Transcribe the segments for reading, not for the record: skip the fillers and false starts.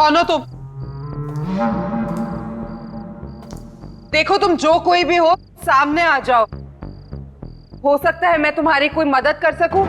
कौन हो तुम? देखो तुम जो कोई भी हो, सामने आ जाओ। हो सकता है मैं तुम्हारी कोई मदद कर सकूं।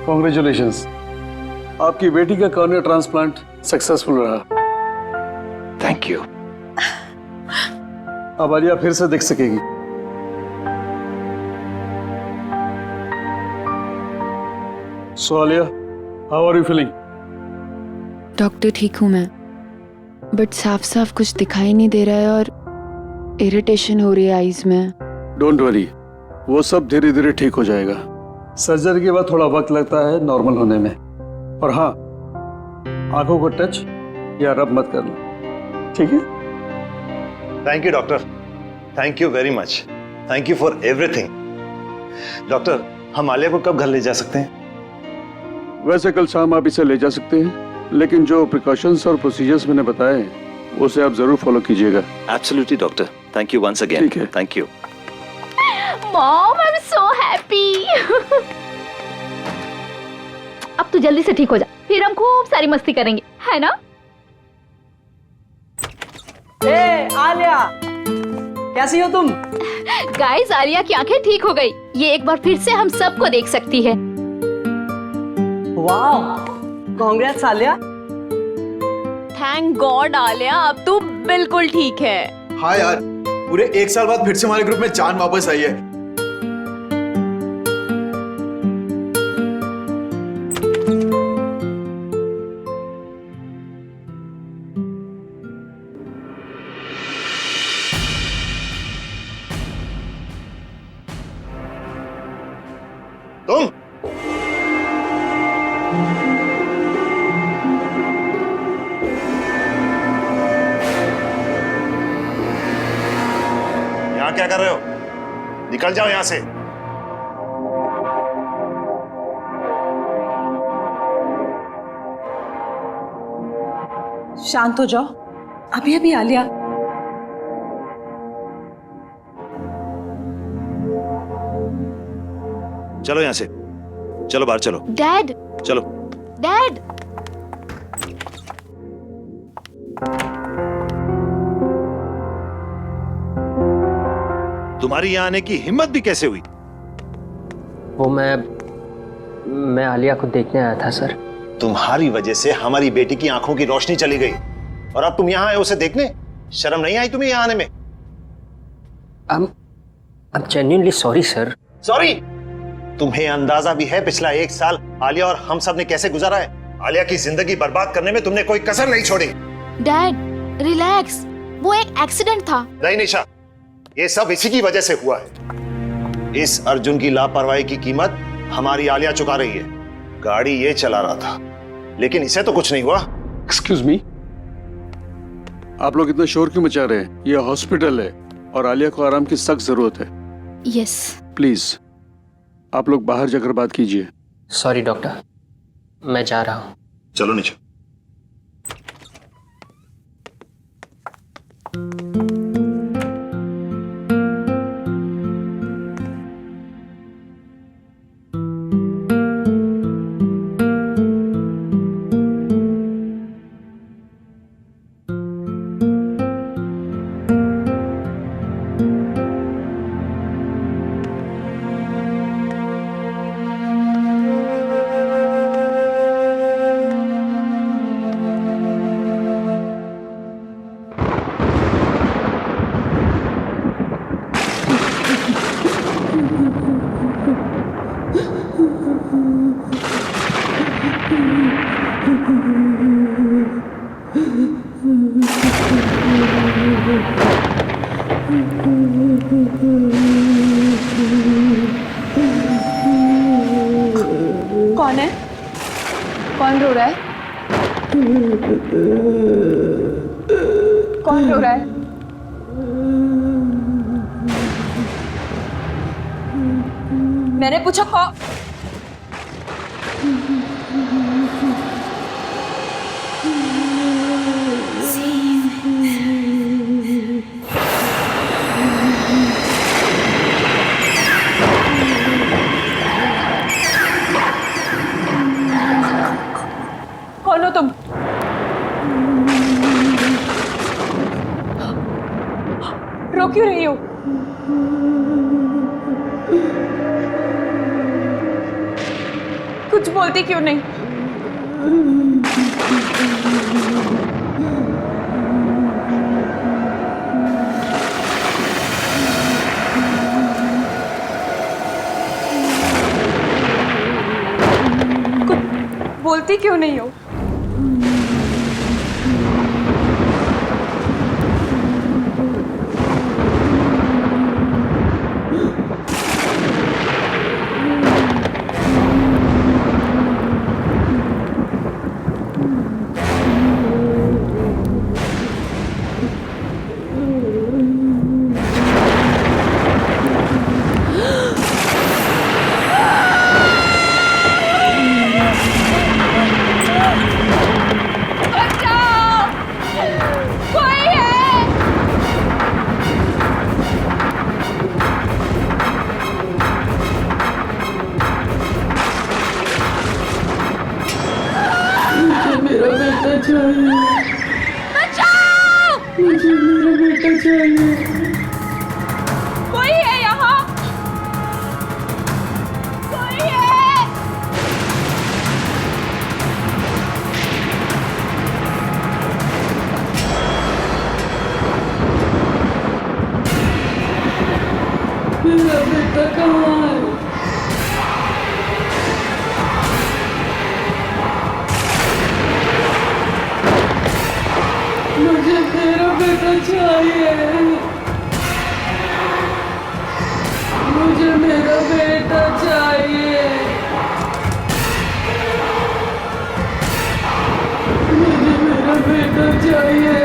कॉन्ग्रेचुलेशंस, आपकी बेटी का कॉर्निया ट्रांसप्लांट सक्सेसफुल रहा। Thank you. अब आलिया फिर से देख सकेगी। So Alia, how are you feeling? Doctor ठीक हूँ मैं, बट साफ साफ कुछ दिखाई नहीं दे रहा है और इरिटेशन हो रही है आईज में। डोंट वरी, वो सब धीरे धीरे ठीक हो जाएगा। सर्जरी के बाद थोड़ा वक्त लगता है नॉर्मल होने में। और हाँ, आंखों को टच या रब मत करना, ठीक है? Thank you doctor, thank you very much, thank you for everything. Doctor, हम आलिया को कब घर ले जा सकते हैं? वैसे कल शाम आप इसे ले जा सकते हैं, लेकिन जो प्रिकॉशंस और प्रोसीजर्स मैंने बताए हैं उसे आप जरूर फॉलो कीजिएगा। Absolutely doctor, thank you once again. ठीक है। Thank you. Mom, I am so happy. अब तू जल्दी से ठीक हो जा, फिर हम खूब सारी मस्ती करेंगे, है ना? ए आलिया, कैसी हो तुम? गाइस, आलिया की आंखें ठीक हो गई। ये एक बार फिर से हम सबको देख सकती है। वाह, congrats Alia. Thank God Alia, अब तू बिल्कुल ठीक है। हाँ यार, पूरे 1 साल बाद फिर से हमारे ग्रुप में जान वापस आई है। तुम यहाँ क्या कर रहे हो? निकल जाओ यहाँ से। शांत हो जाओ। अभी अभी आलिया। चलो यहां से, चलो बाहर चलो, डैड, चलो। डैड, तुम्हारी यहां आने की हिम्मत भी कैसे हुई? वो मैं आलिया को देखने आया था सर। तुम्हारी वजह से हमारी बेटी की आंखों की रोशनी चली गई और अब तुम यहां आए उसे देखने? शर्म नहीं आई तुम्हें यहां आने में? I'm genuinely sorry sir. Sorry? तुम्हें अंदाजा भी है पिछला 1 साल आलिया और हम सब ने कैसे गुजारा है? आलिया की जिंदगी बर्बाद करने में तुमने कोई कसर नहीं छोड़ी। डैड रिलैक्स, वो एक एक्सीडेंट था। नहीं निशा, ये सब इसी की वजह से हुआ है। इस अर्जुन की लापरवाही की कीमत हमारी आलिया चुका रही है। गाड़ी ये चला रहा था, लेकिन इसे तो कुछ नहीं हुआ। एक्सक्यूज मी, आप लोग इतना शोर क्यों मचा रहे हैं? ये हॉस्पिटल है और आलिया को आराम की सख्त जरूरत है। यस। प्लीज आप लोग बाहर जाकर बात कीजिए। सॉरी डॉक्टर, मैं जा रहा हूँ। चलो निशा। कौन है? कौन रो रहा है? कौन रो रहा है? मैंने पूछा कौन? कौन हो तुम? रो क्यों रही हो? कुछ बोलती क्यों नहीं? कुछ बोलती क्यों नहीं हो? कोई है यहाँ? कोई है? मेरा बेटा कहाँ है? मुझे मेरा बेटा चाहिए। मुझे मेरा बेटा चाहिए। मुझे मेरा बेटा चाहिए।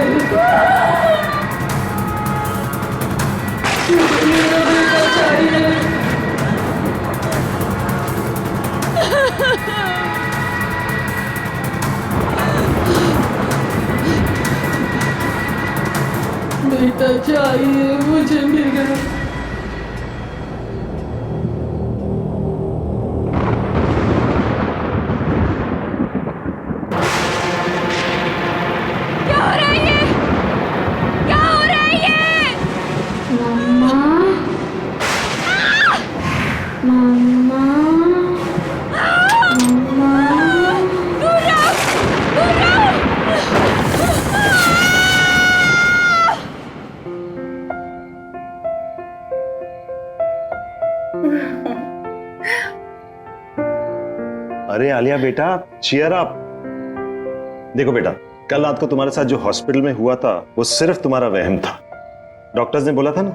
मुझे मेरा बेटा चाहिए। बचाइए मुझे मेरा। क्या हो रहा है ये? क्या हो रहा है ये? दूर रहो! दूर रहो! अरे आलिया बेटा, चीयर अप। देखो बेटा, कल रात को तुम्हारे साथ जो हॉस्पिटल में हुआ था वो सिर्फ तुम्हारा वहम था। डॉक्टर्स ने बोला था ना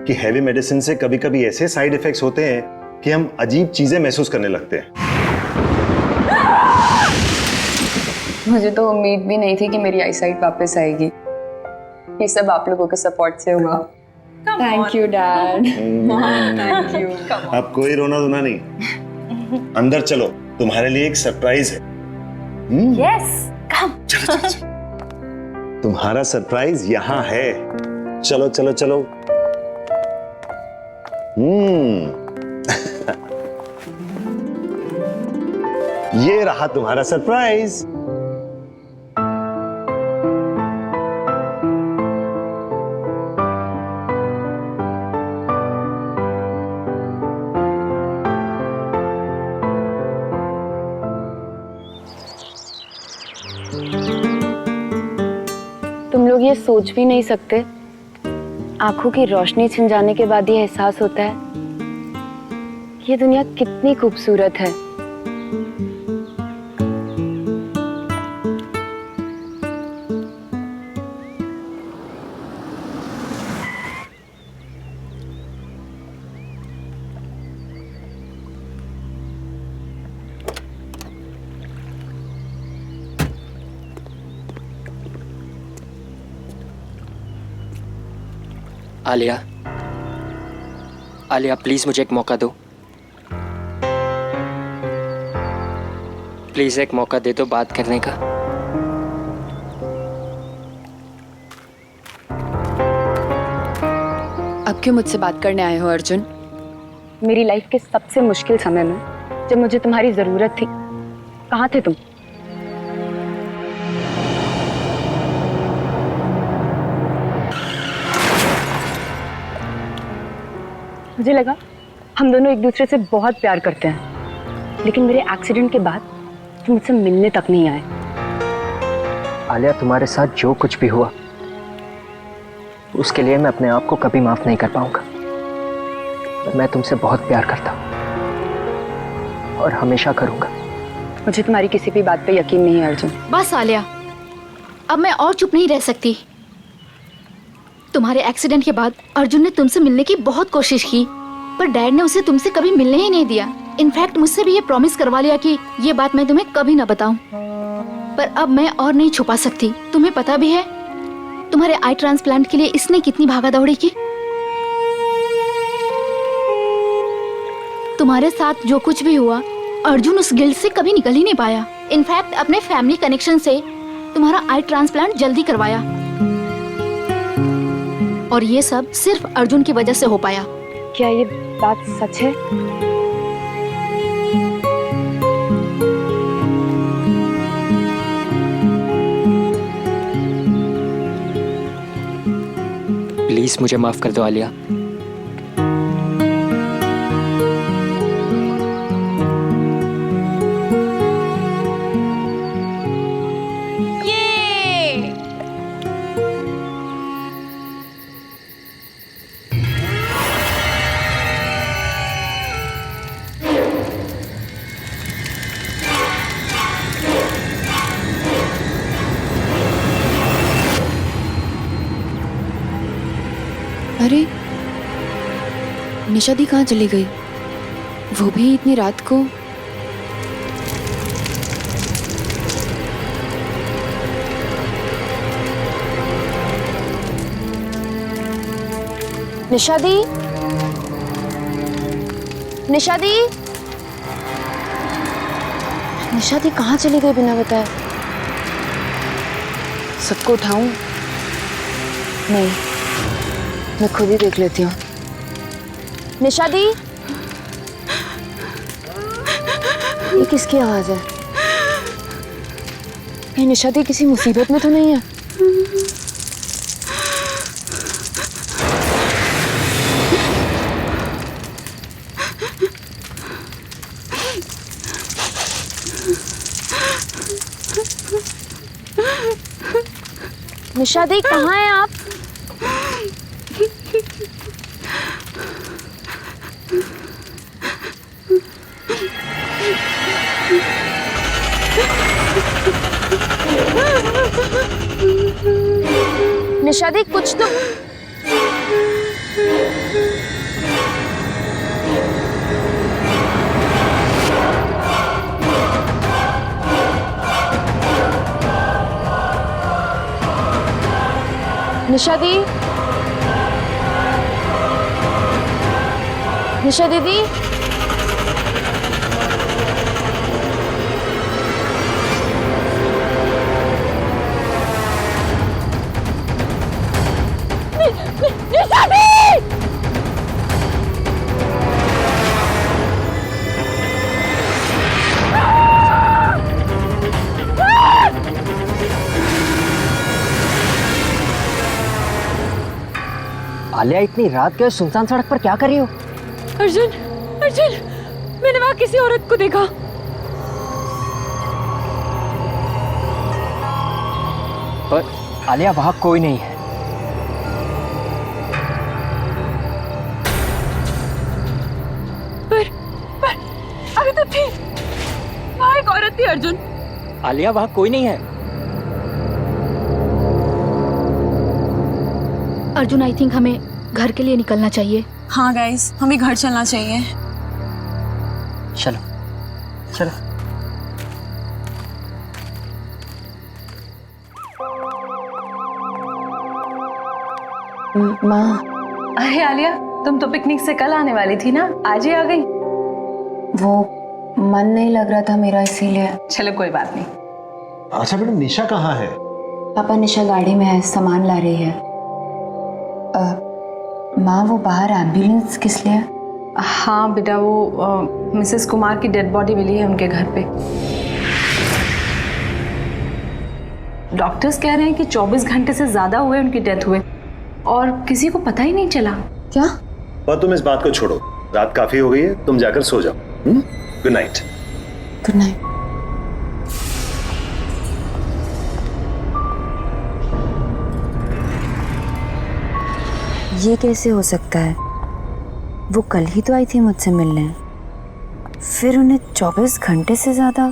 कि हैवी मेडिसिन से कभी कभी ऐसे साइड इफेक्ट्स होते हैं कि हम अजीब चीजें महसूस करने लगते हैं। मुझे तो उम्मीद भी नहीं थी कि मेरी आईसाइट वापस आएगी। ये सब आप लोगों के सपोर्ट से हुआ। Thank you dad. Thank you. अब कोई रोना धोना नहीं, अंदर चलो, तुम्हारे लिए एक सरप्राइज है। Yes come. चलो चलो चलो। तुम्हारा सरप्राइज यहाँ है। चलो चलो चलो। ये रहा तुम्हारा सरप्राइज। तुम लोग ये सोच भी नहीं सकते, आंखों की रोशनी छिन जाने के बाद ये एहसास होता है कि ये दुनिया कितनी खूबसूरत है। आलिया, आलिया प्लीज मुझे एक मौका दो। प्लीज एक मौका दे दो बात करने का। अब क्यों मुझसे बात करने आए हो अर्जुन? मेरी लाइफ के सबसे मुश्किल समय में जब मुझे तुम्हारी जरूरत थी, कहाँ थे तुम? मुझे लगा हम दोनों एक दूसरे से बहुत प्यार करते हैं, लेकिन मेरे एक्सीडेंट के बाद तुम मुझसे मिलने तक नहीं आए। आलिया, तुम्हारे साथ जो कुछ भी हुआ उसके लिए मैं अपने आप को कभी माफ नहीं कर पाऊंगा। मैं तुमसे बहुत प्यार करता हूं और हमेशा करूंगा। मुझे तुम्हारी किसी भी बात पे यकीन नहीं है अर्जुन। बस आलिया, अब मैं और चुप नहीं रह सकती। तुम्हारे एक्सीडेंट के बाद अर्जुन ने तुमसे मिलने की बहुत कोशिश की, पर डैड ने उसे तुमसे कभी मिलने ही नहीं दिया। इनफैक्ट मुझसे भी ये प्रॉमिस करवा लिया कि ये बात मैं तुम्हें कभी ना बताऊं। पर अब मैं और नहीं छुपा सकती। तुम्हें पता भी है तुम्हारे आई ट्रांसप्लांट के लिए इसने कितनी भागा दौड़ी की। तुम्हारे साथ जो कुछ भी हुआ, अर्जुन उस गिल्ट से कभी निकल ही नहीं पाया। इनफैक्ट अपने फैमिली कनेक्शन से तुम्हारा आई ट्रांसप्लांट जल्दी करवाया, और ये सब सिर्फ अर्जुन की वजह से हो पाया। क्या ये बात सच है? प्लीज मुझे माफ कर दो आलिया। अरे निशा दी कहाँ चली गई? वो भी इतनी रात को? निशा दी, निशा दी, निशा दी कहाँ चली गई बिना बताए? सबको उठाऊं? नहीं, मैं खुद ही देख लेती हूँ। निशा दी, ये किसकी आवाज है? ये निशा दी किसी मुसीबत में तो नहीं है? निशा दी कहाँ हैं आप? निशा दी कुछ तो निशा दी, निशा दीदी, निशा दी! आलिया इतनी रात के सुनसान सड़क पर क्या कर रही हो? अर्जुन, अर्जुन, मैंने वहां किसी औरत को देखा। पर आलिया वहां कोई नहीं है। पर अभी तो थी, वहां एक औरत थी अर्जुन। आलिया वहां कोई नहीं है। अर्जुन, आई थिंक हमें घर के लिए निकलना चाहिए। हाँ गाइस, हमें घर चलना चाहिए। चलो चलो। माँ, अरे आलिया, तुम तो पिकनिक से कल आने वाली थी ना, आज ही आ गई। वो मन नहीं लग रहा था मेरा, इसीलिए। चलो कोई बात नहीं। अच्छा बेटा, निशा कहाँ है? पापा, निशा गाड़ी में है, सामान ला रही है। माँ, वो बाहर एम्बुलेंस किस लिए? हाँ बेटा, वो मिसेस कुमार की डेड बॉडी मिली है उनके घर पे। डॉक्टर्स कह रहे हैं कि 24 घंटे से ज्यादा हुए उनकी डेथ हुए और किसी को पता ही नहीं चला। क्या? और तुम इस बात को छोड़ो, रात काफी हो गई है, तुम जाकर सो जाओ। Good night. Good night. ये कैसे हो सकता है? वो कल ही तो आई थी मुझसे मिलने, फिर उन्हें 24 घंटे से ज्यादा।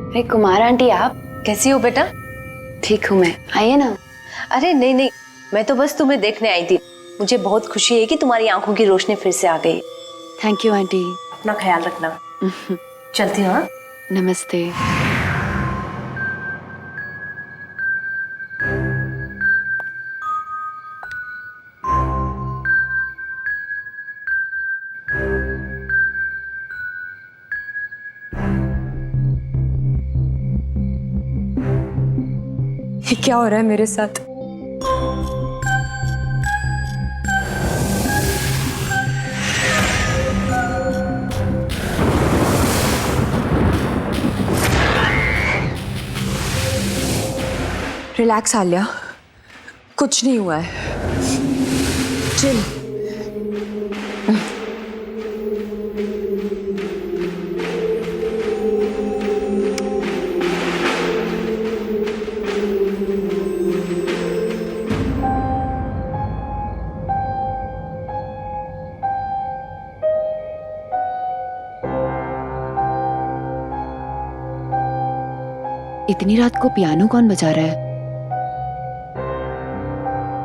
अरे कुमार आंटी, आप कैसी हो बेटा? ठीक हूँ मैं, आइए ना। अरे नहीं नहीं, मैं तो बस तुम्हें देखने आई थी। मुझे बहुत खुशी है कि तुम्हारी आंखों की रोशनी फिर से आ गई। Thank you aunty. अपना ख्याल रखना। चलती हूँ। हाँ, नमस्ते। ये क्या हो रहा है मेरे साथ? रिलैक्स आलिया, कुछ नहीं हुआ है। चिल। इतनी रात को पियानो कौन बजा रहा है?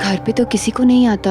घर पे तो किसी को नहीं आता।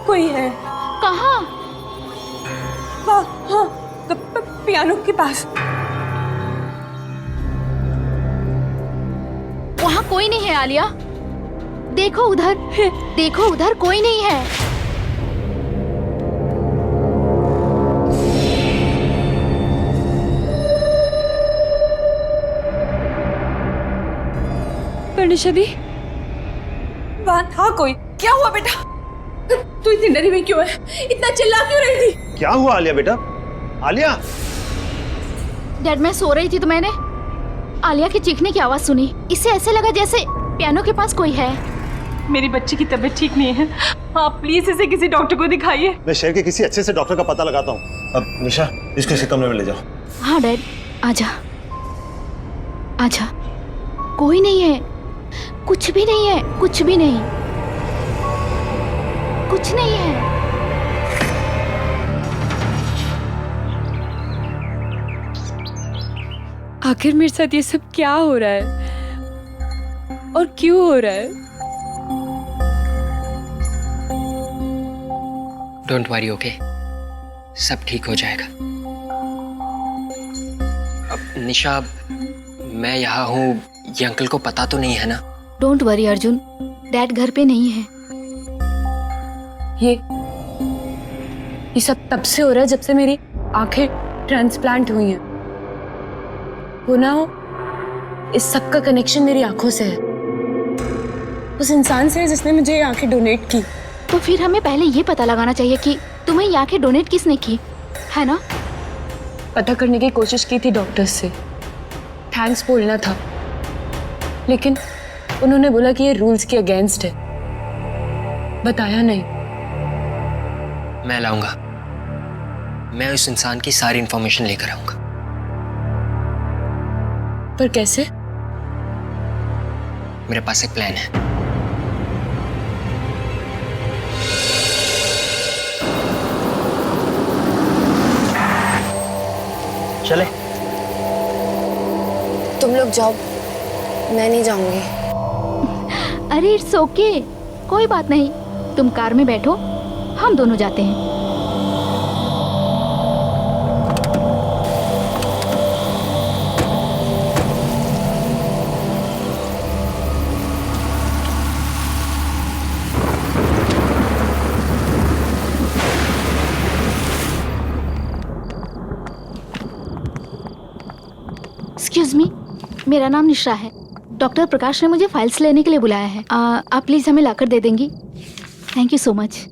कोई है। कहाँ? हाँ, पियानो के पास। वहाँ कोई नहीं है आलिया। देखो उधर, देखो उधर कोई नहीं है। परनिशा दी, वहाँ था कोई। क्या हुआ बेटा? तू इतनी डरी हुई क्यों है? इतना चिल्ला क्यों रही थी? क्या हुआ आलिया बेटा? आलिया! डैड, मैं सो रही थी तो मैंने आलिया की चीखने की आवाज सुनी। इससे ऐसे लगा जैसे पियानो के पास कोई है। मेरी बच्ची की तबीयत ठीक नहीं है, आप प्लीज इसे किसी डॉक्टर को दिखाइए। मैं शहर के किसी अच्छे से डॉक्टर का पता लगाता हूँ। अब निशा, इसको इसी कमरे में ले जाओ। हाँ डैड, आजा आजा। कोई नहीं है, कुछ भी नहीं है, कुछ भी नहीं, कुछ नहीं है। आखिर मेरे साथ ये सब क्या हो रहा है और क्यों हो रहा है? डोंट वरी, ओके, सब ठीक हो जाएगा। अब निशा, मैं यहाँ हूँ, ये अंकल को पता तो नहीं है ना? डोंट वरी अर्जुन, डैड घर पे नहीं है। ये सब तब से हो रहा है जब से मेरी आंखें ट्रांसप्लांट हुई हैं। वो ना, इस सब का कनेक्शन मेरी आंखों से है, उस इंसान से है जिसने मुझे ये आंखें डोनेट की। तो फिर हमें पहले ये पता लगाना चाहिए कि तुम्हें ये आंखें डोनेट किसने की, है ना? पता करने की कोशिश की थी डॉक्टर्स से, थैंक्स बोलना था, लेकिन उन्होंने बोला कि ये रूल्स के अगेंस्ट है, बताया नहीं। मैं लाऊंगा, मैं उस इंसान की सारी इंफॉर्मेशन लेकर आऊंगा। पर कैसे? मेरे पास एक प्लान है। चले? तुम लोग जाओ, मैं नहीं जाऊंगी। अरे इट्स ओके, कोई बात नहीं। तुम कार में बैठो, हम दोनों जाते हैं। एक्सक्यूज मी, मेरा नाम निशा है। डॉक्टर प्रकाश ने मुझे फाइल्स लेने के लिए बुलाया है। आप प्लीज हमें लाकर दे देंगी? Thank you so much.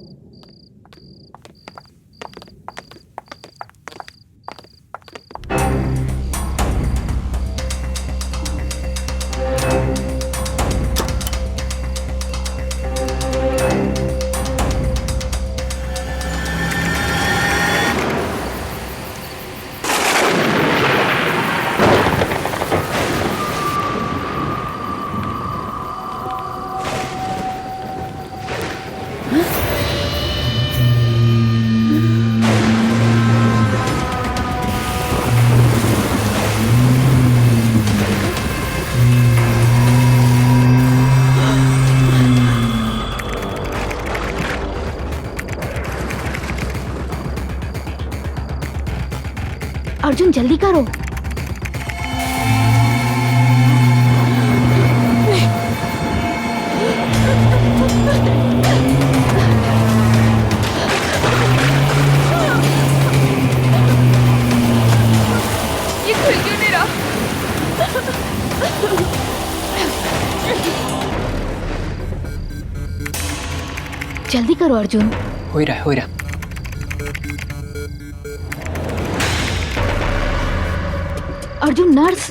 Arjun जल्दी करो। ये खुल क्यों नहीं रहा? जल्दी करो अर्जुन। हो ही रहा है, हो ही रहा। अर्जुन, नर्स।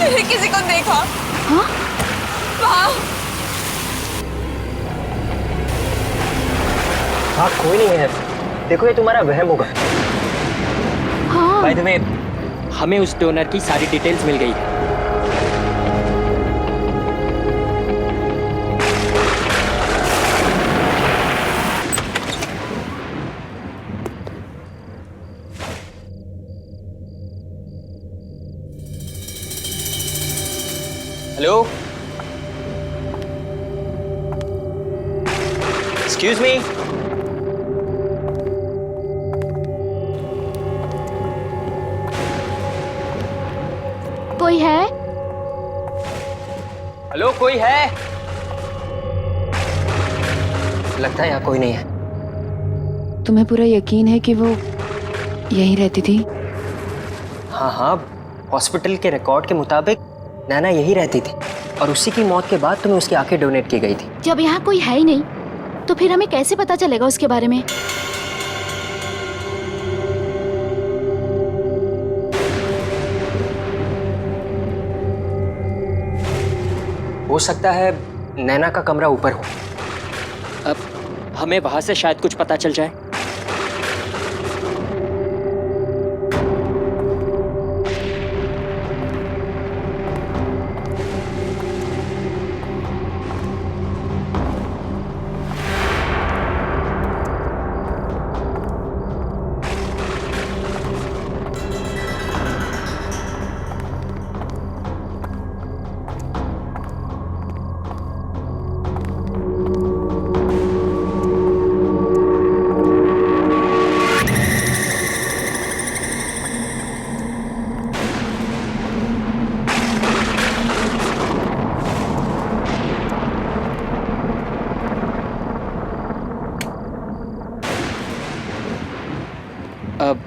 मैंने किसी को देखा। हाँ? वहाँ हाँ कोई नहीं है, देखो ये तुम्हारा वहम होगा। हाँ। बाय द वे, हमें उस डोनर की सारी डिटेल्स मिल गई। Hello, excuse me. कोई है? हेलो, कोई है? लगता है यहाँ कोई नहीं है। तुम्हें पूरा यकीन है कि वो यहीं रहती थी? हाँ हाँ, हॉस्पिटल के रिकॉर्ड के मुताबिक नैना यही रहती थी और उसी की मौत के बाद तुम्हें उसकी आंखें डोनेट की गई थी। जब यहाँ कोई है ही नहीं तो फिर हमें कैसे पता चलेगा उसके बारे में? हो सकता है नैना का कमरा ऊपर हो। अब हमें वहां से शायद कुछ पता चल जाए।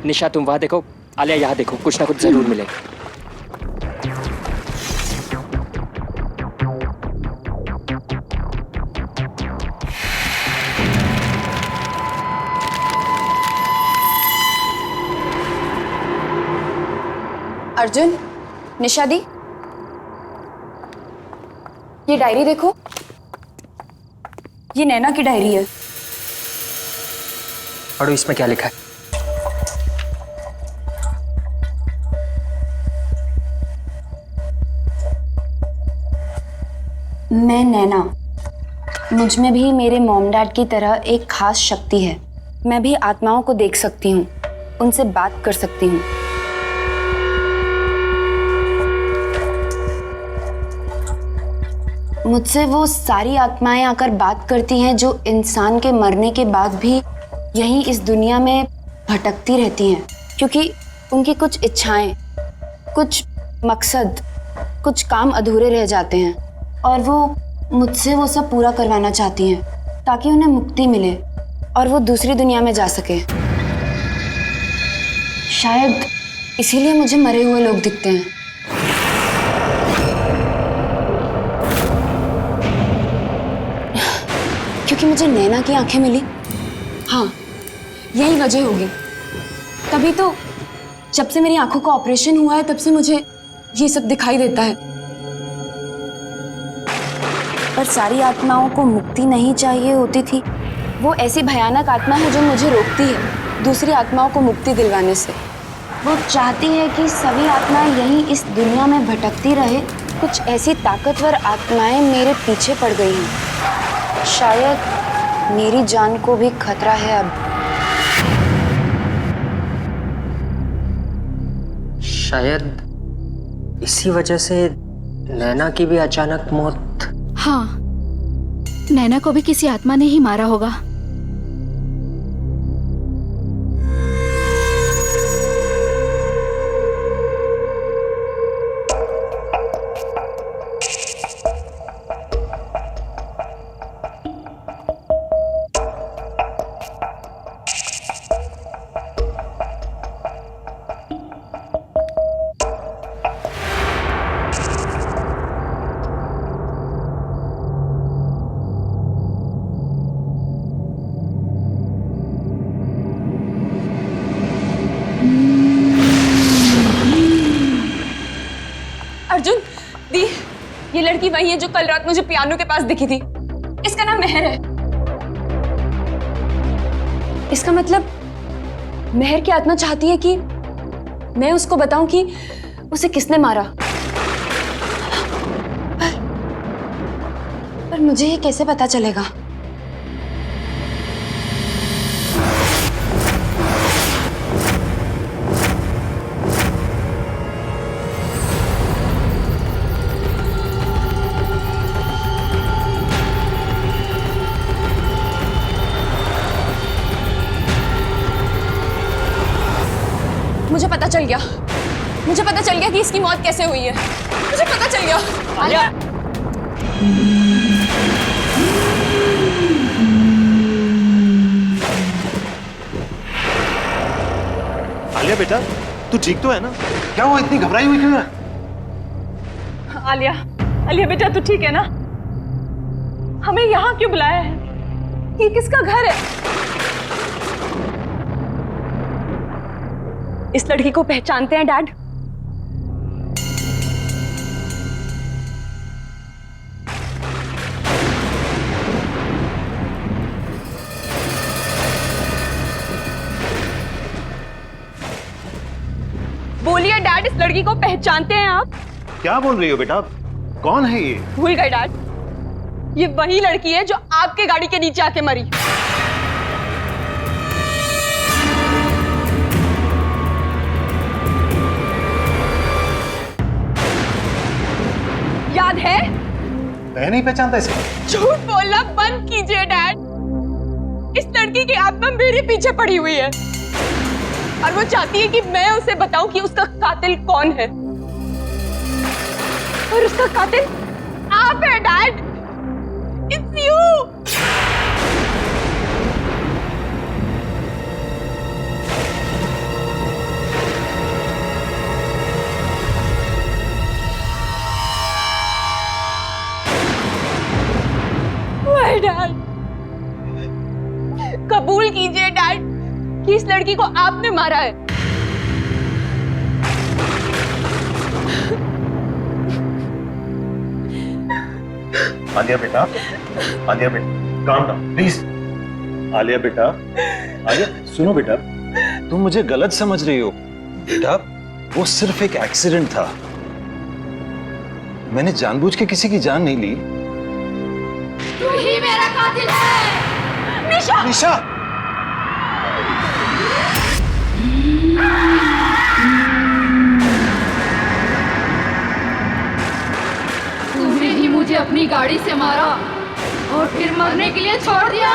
निशा, तुम वहां देखो, आलिया यहाँ देखो, कुछ ना कुछ जरूर मिलेगा। अर्जुन, निशा दी, ये डायरी देखो, ये नैना की डायरी है। पढ़ो इसमें क्या लिखा है। मैं नैना, मुझ में भी मेरे मॉम डैड की तरह एक खास शक्ति है। मैं भी आत्माओं को देख सकती हूँ, उनसे बात कर सकती हूँ। मुझसे वो सारी आत्माएं आकर बात करती हैं जो इंसान के मरने के बाद भी यहीं इस दुनिया में भटकती रहती हैं, क्योंकि उनकी कुछ इच्छाएं, कुछ मकसद, कुछ काम अधूरे रह जाते हैं और वो मुझसे वो सब पूरा करवाना चाहती हैं ताकि उन्हें मुक्ति मिले और वो दूसरी दुनिया में जा सके। शायद इसीलिए मुझे मरे हुए लोग दिखते हैं। क्योंकि मुझे नैना की आंखें मिली। हाँ, यही वजह होगी। तभी तो जब से मेरी आंखों का ऑपरेशन हुआ है तब से मुझे ये सब दिखाई देता है। पर सारी आत्माओं को मुक्ति नहीं चाहिए होती थी। वो ऐसी भयानक आत्मा है जो मुझे रोकती है दूसरी आत्माओं को मुक्ति दिलवाने से। वो चाहती है कि सभी आत्माएं यहीं इस दुनिया में भटकती रहे। कुछ ऐसी ताकतवर आत्माएं मेरे पीछे पड़ गई हैं। शायद मेरी जान को भी खतरा है अब। शायद इसी वजह से नैना की भी अचानक मौत। हाँ, नैना को भी किसी आत्मा ने ही मारा होगा। अर्जुन, दी, ये लड़की वही है जो कल रात मुझे पियानो के पास दिखी थी। इसका नाम मेहर है। इसका मतलब मेहर की आत्मा चाहती है कि मैं उसको बताऊं कि उसे किसने मारा। पर मुझे ये कैसे पता चलेगा? मुझे पता चल गया। मुझे पता चल गया कि इसकी मौत कैसे हुई है। मुझे पता चल गया। आलिया, आलिया बेटा, तू ठीक तो है ना? क्या हुआ, इतनी घबराई हुई क्यों है? आलिया, आलिया बेटा तू ठीक है ना? हमें यहाँ क्यों बुलाया है? ये किसका घर है? इस लड़की को पहचानते हैं डैड? बोलिए डैड, इस लड़की को पहचानते हैं आप? क्या बोल रही हो बेटा? कौन है ये? भूल गए डैड, ये वही लड़की है जो आपके गाड़ी के नीचे आके मरी। याद है? मैं नहीं पहचानता इसे। झूठ बोलना बंद कीजिए डैड। इस लड़की की आत्मा मेरे पीछे पड़ी हुई है और वो चाहती है कि मैं उसे बताऊं कि उसका कातिल कौन है। और उसका कातिल आप है डैड। It's you. डैड, कबूल कीजिए डैड कि इस लड़की को आपने मारा है। आलिया बेटा, आलिया बेटा, काम डाउन प्लीज। आलिया बेटा, आलिया सुनो बेटा, तुम मुझे गलत समझ रही हो। बेटा वो सिर्फ एक एक्सीडेंट था, मैंने जानबूझ के किसी की जान नहीं ली। तू ही मेरा कातिल है। निशा, निशा, तूने ही मुझे अपनी गाड़ी से मारा और फिर मरने के लिए छोड़ दिया।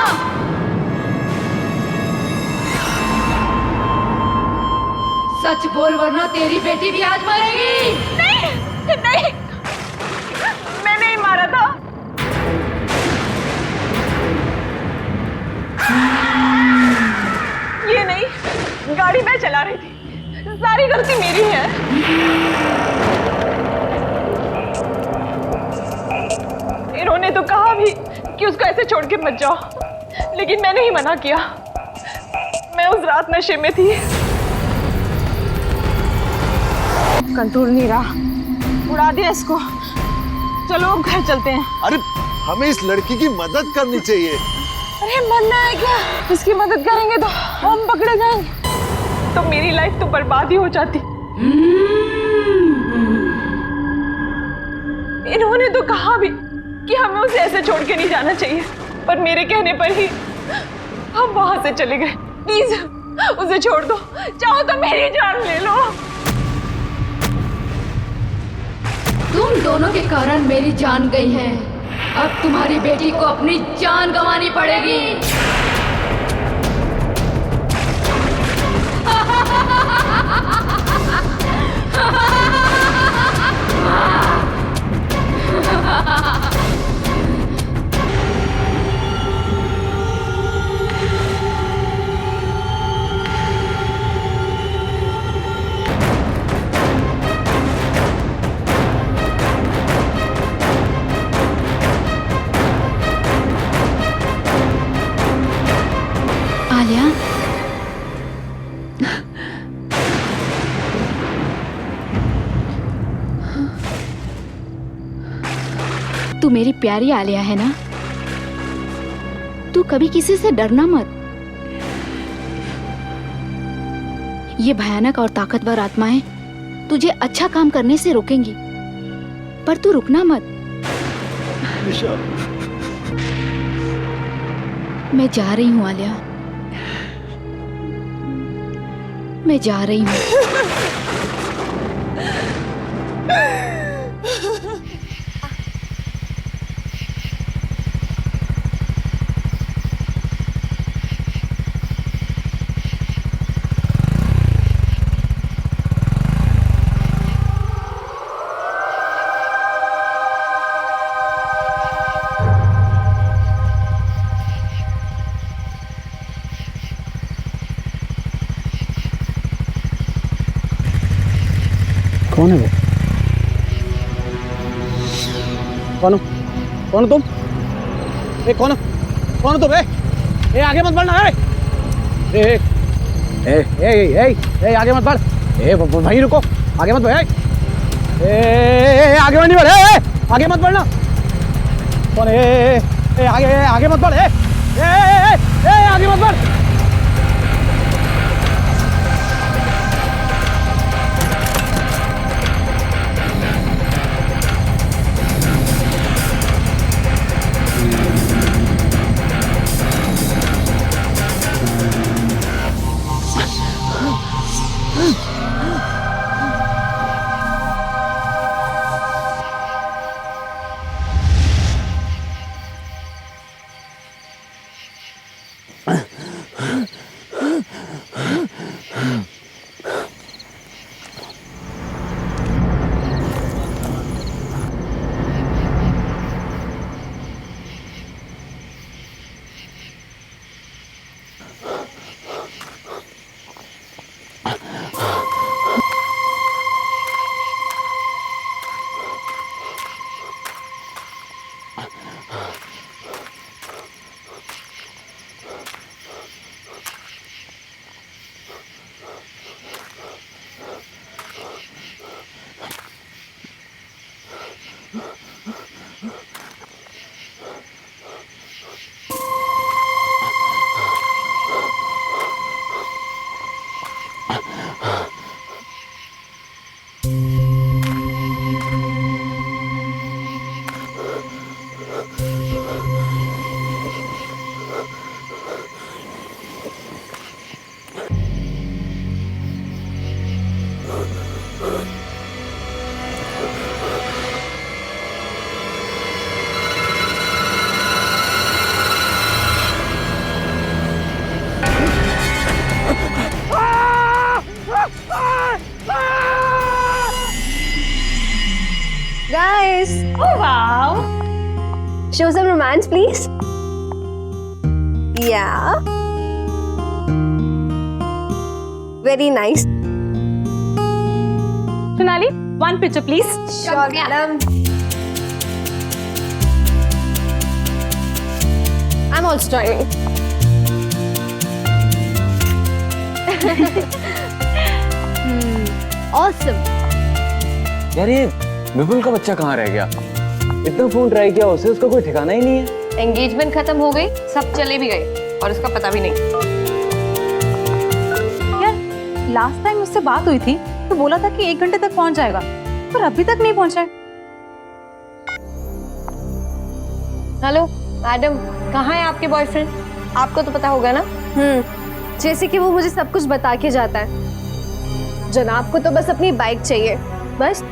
सच बोल वरना तेरी बेटी भी आज मरेगी। नहीं, नहीं, मैं नहीं मारा था। ये नहीं, गाड़ी मैं चला रही थी, सारी गलती मेरी है। इन्होंने तो कहा भी कि उसको ऐसे छोड़ के मत जाओ, लेकिन मैंने ही मना किया। मैं उस रात नशे में थी, कंट्रोल नहीं रहा, उड़ा दिया इसको। चलो अब घर चलते हैं। अरे हमें इस लड़की की मदद करनी चाहिए। अरे मरना है क्या? इसकी मदद करेंगे तो हम पकड़े जाएंगे, तो मेरी लाइफ तो बर्बाद ही हो जाती। इन्होंने तो कहा भी कि हमें उसे ऐसे छोड़ के नहीं जाना चाहिए, पर मेरे कहने पर ही हम वहां से चले गए। प्लीज उसे छोड़ दो, चाहो तो मेरी जान ले लो। तुम दोनों के कारण मेरी जान गई है, अब तुम्हारी बेटी को अपनी जान गंवानी पड़ेगी। तू मेरी प्यारी आलिया है ना, तू कभी किसी से डरना मत। ये भयानक और ताकतवर आत्माएं तुझे अच्छा काम करने से रोकेंगी, पर तू रुकना मत। मैं जा रही हूँ आलिया, मैं जा रही हूँ। कौन है वो? कौन हो? कौन हो तुम? कौन हो तुम? आगे मत बढ़ना। आगे मत बढ़। वहीं रुको, आगे मत बढ़। आगे नहीं बढ़। आगे मत बढ़ना। कौन है? आगे मत बढ़। आगे मत बढ़। Guys! Oh wow! Show some romance, please. Yeah. Very nice. Sonali, one picture please. Sure, madam. I'm also joining. Awesome. यार ये विपुल का बच्चा कहाँ रह गया? इतना फोन ट्राई किया उसे, उसका कोई ठिकाना ही नहीं है। एंगेजमेंट खत्म हो गई, सब चले भी गए और उसका पता भी नहीं। यार लास्ट टाइम उससे बात हुई थी तो बोला था कि 1 घंटे तक पहुंच जाएगा, पर अभी तक नहीं पहुंचा है। हेलो मैडम, कहाँ है आपके बॉयफ्रेंड? आपको तो पता होगा ना। जैसे कि वो मुझे सब कुछ बता के जाता है। जनाब को तो बस अपनी बाइक चाहिए, बस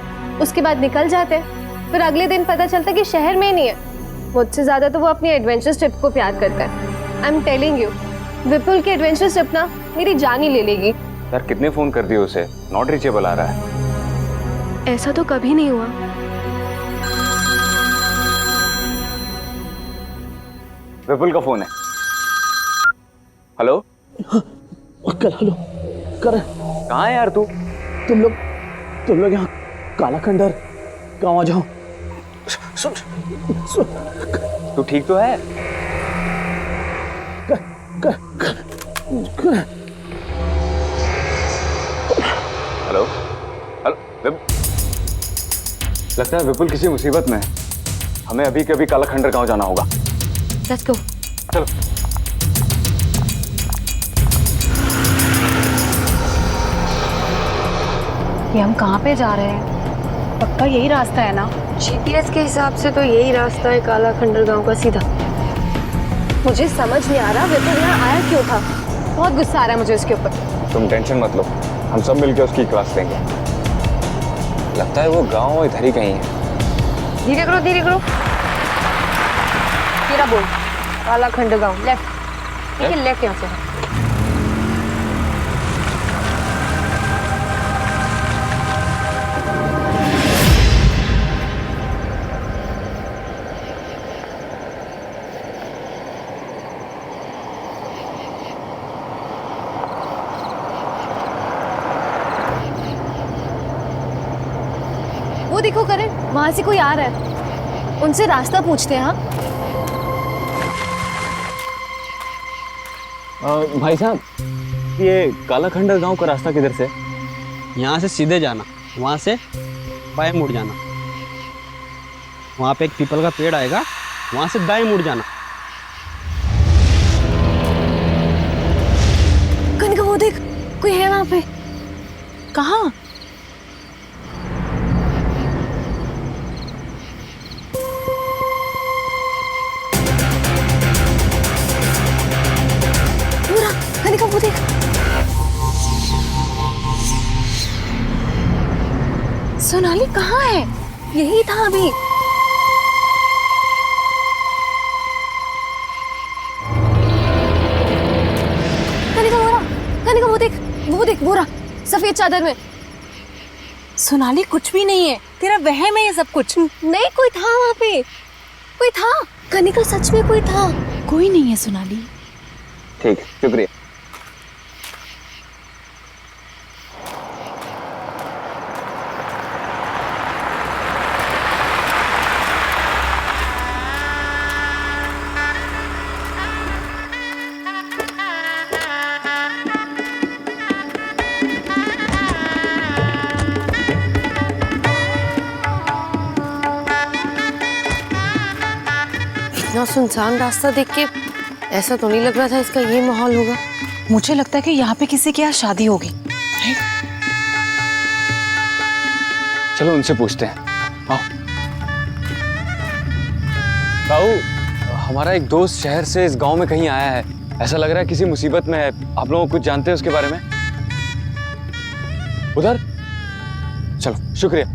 उसके बाद निकल जाते हैं। फिर अगले दिन पता चलता है कि शहर में ही नहीं है। मुझसे ज्यादा तो वो अपनी एडवेंचर ट्रिप को प्यार करता है। आई एम टेलिंग यू, विपुल की एडवेंचर ट्रिप ना मेरी जान ही ले लेगी। यार कितने फोन कर दिए उसे, नॉट रीचेबल आ रहा है। ऐसा तो कभी नहीं हुआ। विपुल का फोन है। हेलो हेलो कर। कहाँ है यार तू? तुम लोग यहाँ काला खंडर गाँव आ जाओ। सुन तू ठीक तो है? हेलो हेलो लगता है विपुल किसी मुसीबत में है। हमें अभी के अभी काला खंडर गांव जाना होगा। Let's go. चलो। ये हम कहाँ पे जा रहे हैं? पक्का यही रास्ता है ना? जीपीएस के हिसाब से तो यही रास्ता है काला खंडर गांव का सीधा। मुझे समझ नहीं आ रहा विपुल यहाँ आया क्यों था। बहुत गुस्सा आ रहा है मुझे उसके ऊपर। तुम टेंशन मत लो, हम सब मिलकर उसकी क्लास लेंगे। लगता है वो गांव इधर ही कहीं है। धीरे करो धीरे करो। तेरा बोल। काला खंडर गांव लेफ्ट। ठीक है लेफ्ट यहाँ से। वो देखो करण, वहां से कोई आ रहा है। उनसे रास्ता पूछते हैं। हाँ भाई साहब, ये काला खंडर गांव का रास्ता किधर से? यहाँ से सीधे जाना, वहाँ से बाएं मुड़ जाना। वहाँ पे एक पीपल का पेड़ आएगा, वहाँ से दाएं मुड़ जाना। कनिका वो देख, कोई है वहाँ पे। कहाँ? कनिका वो देख। सोनाली कहाँ है? यही था अभी। कनिका वो देख वो रहा सफेद चादर में। सोनाली कुछ भी नहीं है, तेरा वहम है ये सब कुछ। नहीं कोई था वहाँ पे, कोई था। कनिका सच में कोई था। कोई नहीं है सोनाली। ठीक, शुक्रिया। इतना सुनसान रास्ता देख के ऐसा तो नहीं लग रहा था इसका ये माहौल होगा। मुझे लगता है कि यहाँ पे किसी के यहाँ शादी होगी। चलो उनसे पूछते हैं। आओ। ताऊ, हमारा एक दोस्त शहर से इस गांव में कहीं आया है। ऐसा लग रहा है किसी मुसीबत में है। आप लोग कुछ जानते हैं उसके बारे में? उधर? चलो, शुक्रिया।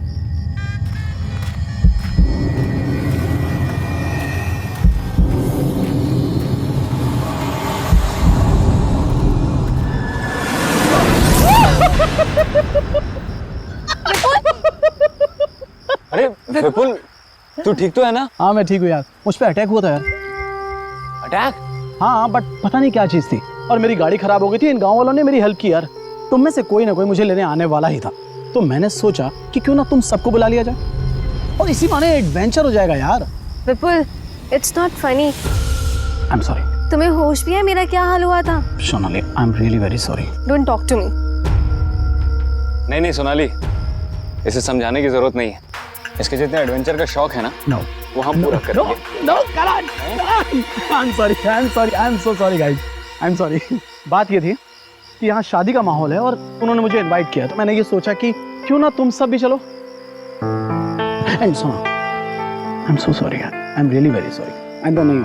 अरे विपुल, तू ठीक तो है ना? हाँ मैं ठीक हूँ यार, मुझ पे अटैक हुआ था यार। अटैक? हाँ बट पता नहीं क्या चीज़ थी, और मेरी गाड़ी खराब हो गई थी। इन गांव वालों ने मेरी हेल्प की यार। तुम में से कोई ना कोई मुझे लेने आने वाला ही था, तो मैंने सोचा कि क्यों ना तुम सबको बुला लिया जाए और इसी बहाने एडवेंचर हो जाएगा यार। Vipul, it's not funny. I am sorry. तुम्हें होश भी है मेरा क्या हाल हुआ था? Sonali, I am really very sorry. Don't talk to me. नहीं सोनाली, इसे समझाने की जरूरत नहीं है। इसके जितने एडवेंचर का शौक है ना, वो हम पूरा करेंगे। No Karan, I am sorry, I am so sorry guys, I am sorry. बात ये थी कि यहाँ शादी का माहौल है और उन्होंने मुझे इनवाइट किया, तो मैंने ये सोचा कि क्यों ना तुम सब भी चलो। एंड सुनो, आई एम सो सॉरी यार, आई am really very sorry. I don't know you.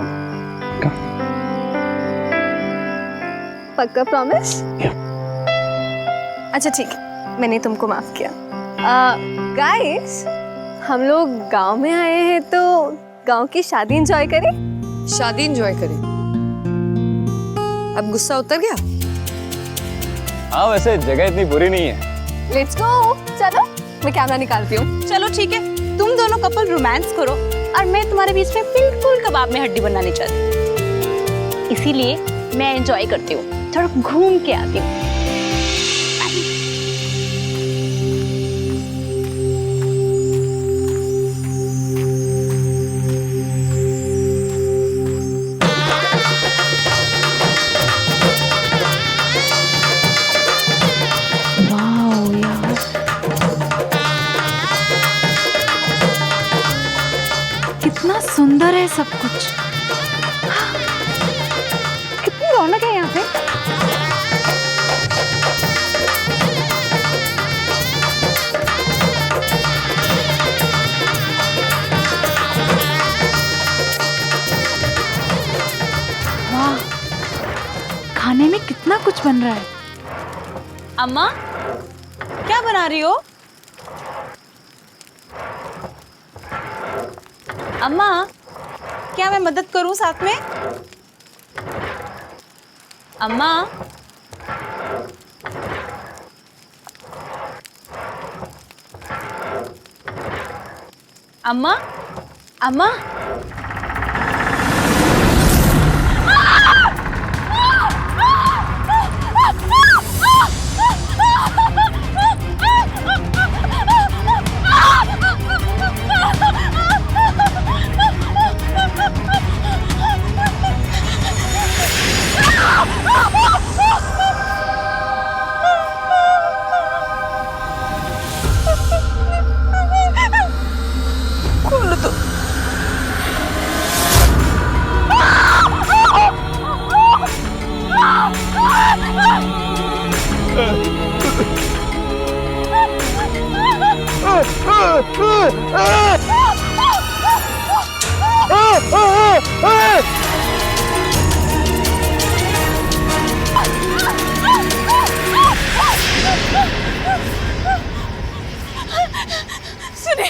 पक्का प्रॉमिस? अच्छा ठीक है, मैंने तुमको माफ किया। गाइस, हम लोग गांव में आए हैं तो गांव की शादी एंजॉय करें। शादी एंजॉय करें? अब गुस्सा उतर गया? हाँ वैसे जगह इतनी बुरी नहीं है। लेट्स गो, चलो मैं कैमरा निकालती हूँ। चलो ठीक है, तुम दोनों कपल रोमांस करो और मैं तुम्हारे बीच में बिल्कुल कबाब में हड्डी बनाने चाहती। इसीलिए मैं एंजॉय करती हूँ, थोड़ा घूम के आती हूँ। कितना सुंदर है सब कुछ। कितनी रौनक है यहाँ पे। वाह, खाने में कितना कुछ बन रहा है। अम्मा क्या बना रही हो? अम्मा क्या मैं मदद करूं साथ में? अम्मा अम्मा अम्मा खोलो तो। सुनिए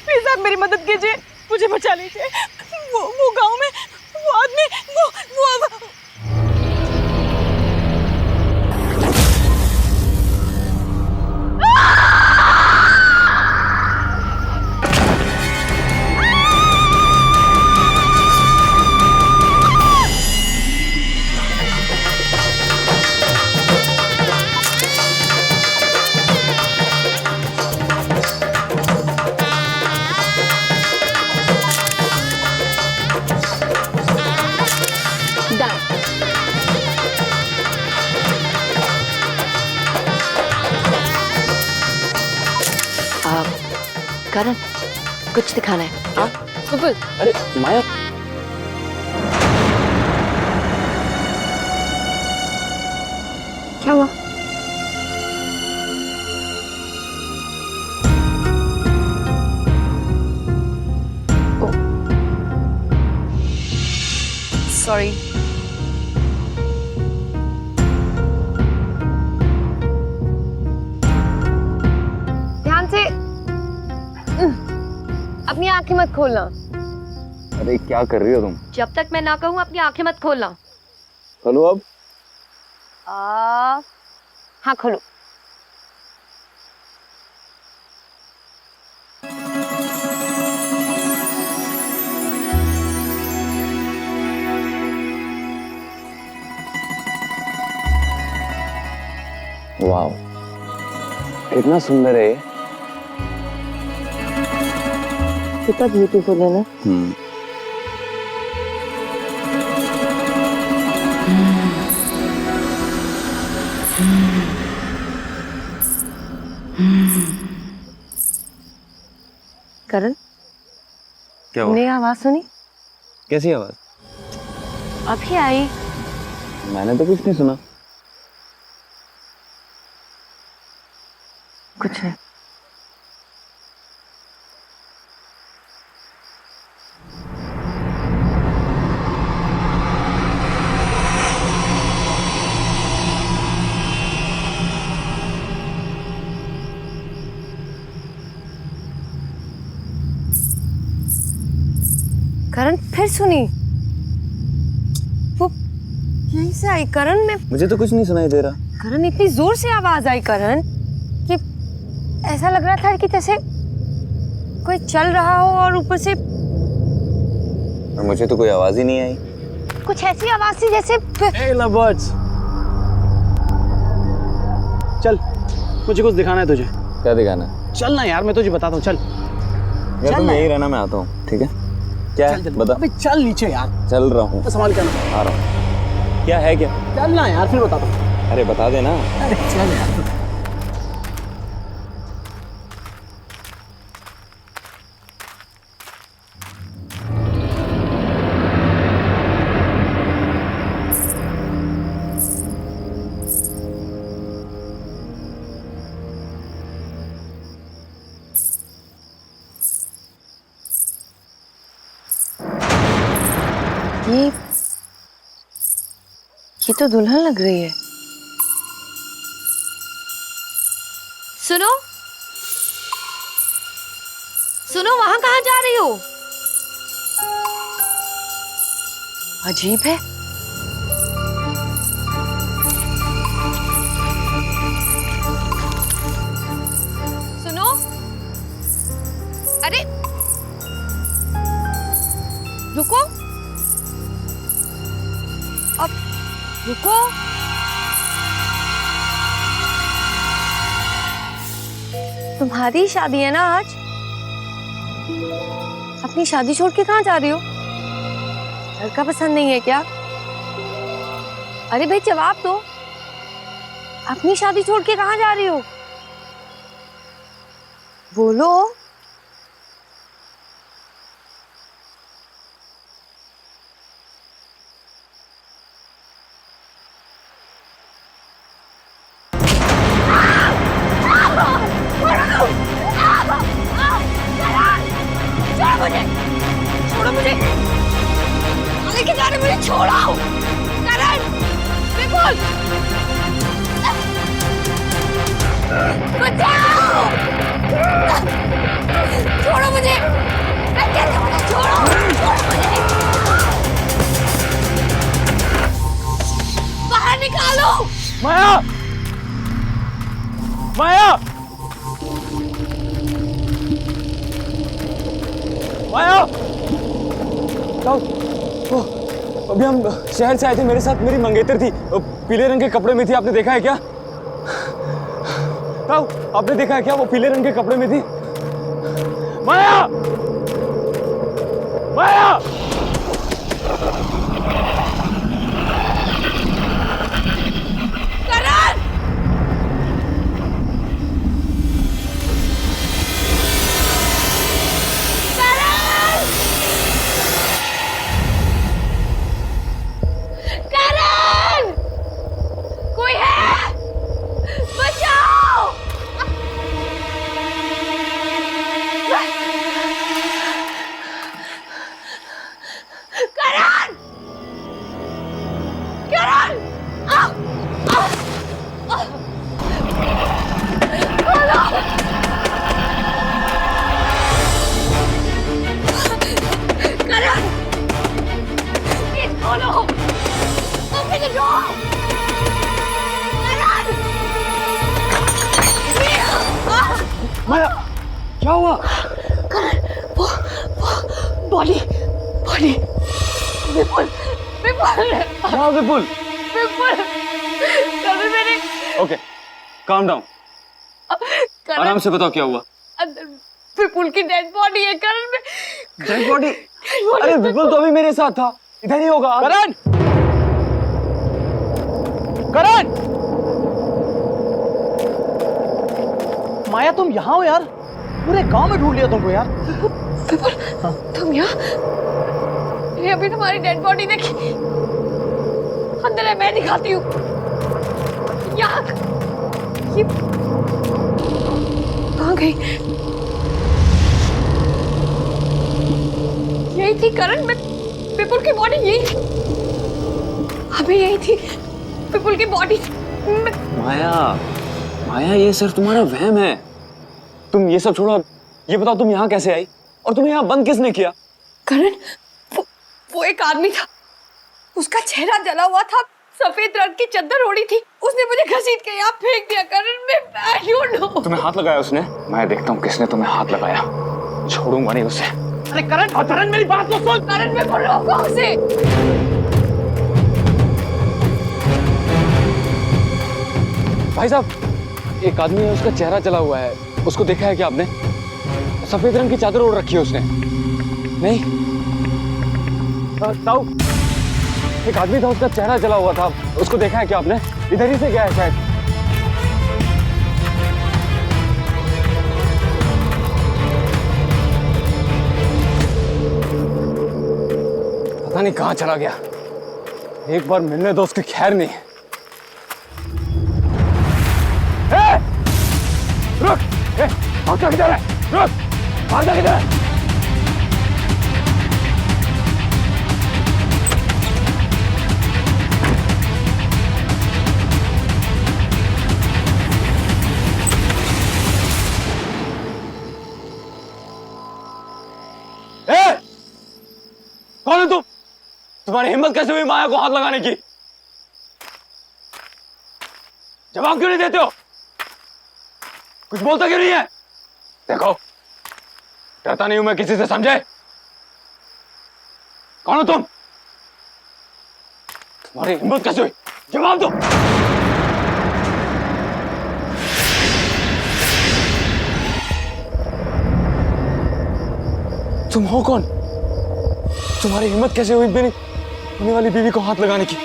प्लीज आप मेरी मदद कीजिए, मुझे बचा लीजिए। वो गांव में वो आदमी वो करण, कुछ दिखाना है। आओ। बिल्कुल। अरे माया, क्या हुआ? सॉरी। ध्यान से। अपनी आंखें मत खोलना। अरे क्या कर रही हो तुम? जब तक मैं ना कहूँ अपनी आंखें मत खोलना। खोलो अब। हाँ खोलो। वाओ, कितना सुंदर है। कितना ब्यूटीफुल है ना। करण, क्या हुआ? तुमने आवाज सुनी? कैसी आवाज? अभी आई। मैंने तो कुछ नहीं सुना। कुछ नहीं। करण फिर सुनी। वो यहीं से आई करण। में मुझे तो कुछ नहीं सुनाई दे रहा। करण इतनी जोर से आवाज आई करण कि ऐसा लग रहा था कि जैसे कोई चल रहा हो और ऊपर से। और मुझे तो कोई आवाज ही नहीं आई। कुछ ऐसी आवाज थी जैसे। Hey lovebirds, चल मुझे कुछ दिखाना है तुझे। क्या दिखाना है? चल ना यार, मैं तुझे बताता हूँ। चल यार तुम यही रहना, मैं आता हूँ। ठीक है? क्या है? बता। अबे चल नीचे यार। चल रहा हूँ। संभाल के आना। आ रहा हूँ। क्या है क्या? चल ना यार, फिर बताता हूँ। अरे बता देना। अरे चल यार। ये तो दुल्हन लग रही है। सुनो सुनो, वहां कहाँ जा रही हो? अजीब है। सुनो, अरे रुको, अब रुको। तुम्हारी शादी है ना आज? अपनी शादी छोड़ के कहाँ जा रही हो? लड़का पसंद नहीं है क्या? अरे भाई जवाब दो, अपनी शादी छोड़ के कहाँ जा रही हो? बोलो। छोड़ो मुझे, लेके जा रहे, मुझे छोड़ो। करण, विपुल, बचाओ, छोड़ो मुझे, मैं कहती हूँ मुझे छोड़ो, छोड़ो मुझे, बाहर निकालो। माया, माया, माया, अभी हम शहर से आए थे, मेरे साथ मेरी मंगेतर थी, पीले रंग के कपड़े में थी, आपने देखा है क्या? आपने देखा है क्या वो पीले रंग के कपड़े में थी? माया, माया, करण, कोई है? बचाओ! करण! करण! खोलो! करण! प्लीज खोलो! Open the door! माया, क्या हुआ? वो बॉडी बॉडी विपुल विपुल क्या विपुल? विपुल कभी मैंने ओके, काम डाउन, आराम से बताओ क्या हुआ? अंदर विपुल की डेड बॉडी है करण में। Dead body? अरे विपुल तो अभी मेरे साथ था, इधर ही होगा। करण, करण, माया तुम यहाँ हो यार? पूरे गांव में ढूंढ लिया तुमको यार। विपुल, तुम यहाँ? मैंने अभी तुम्हारी डेड बॉडी देखी, अंदर है, मैं दिखाती हूँ। यहाँ ये कहाँ गई? यही थी करण में, विपुल की बॉडी यही थी, अभी यही थी विपुल की बॉडी। माया, माया ये सिर्फ तुम्हारा वहम है, तुम ये सब छोड़ो, ये बताओ तुम यहाँ कैसे आई और तुम्हें यहाँ बंद किसने किया? करण, वो एक आदमी था, उसका चेहरा जला हुआ था, सफेद रंग की चादर ओढ़ी थी, उसने मुझे घसीट के यहाँ फेंक दिया। करण, मैं I don't know। तुम्हें हाथ लगाया उसने? मैं देखता हूँ किसने तुम्हें हाथ लगाया, छोड़ूंगा नहीं उसे। अरे करण, करण मेरी बात तो सुन। करण, मैं बोल रहा हूँ उसे। भाई साहब, एक आदमी है, उसका चेहरा जला हुआ है, उसको देखा है क्या आपने? सफेद रंग की चादर ओढ़ रखी है उसने। नहीं ताऊ, एक आदमी था, उसका चेहरा जला हुआ था, उसको देखा है क्या आपने? इधर ही से गया है शायद। पता नहीं कहाँ चला गया, एक बार मिलने दो, उसकी खैर नहीं। रुक, भागता किधर है? रुक, भागता किधर है? कौन हो तुम? तुम्हारी हिम्मत कैसे हुई माया को हाथ लगाने की? जवाब क्यों नहीं देते हो? कुछ बोलता क्यों नहीं है? देखो, डरता नहीं हूं मैं किसी से, समझे? कौन हो तुम? तुम्हारी हिम्मत कैसे हुई? जवाब दो। तुम हो कौन? तुम्हारी हिम्मत कैसे हुई मेरी होने वाली बीवी को हाथ लगाने की?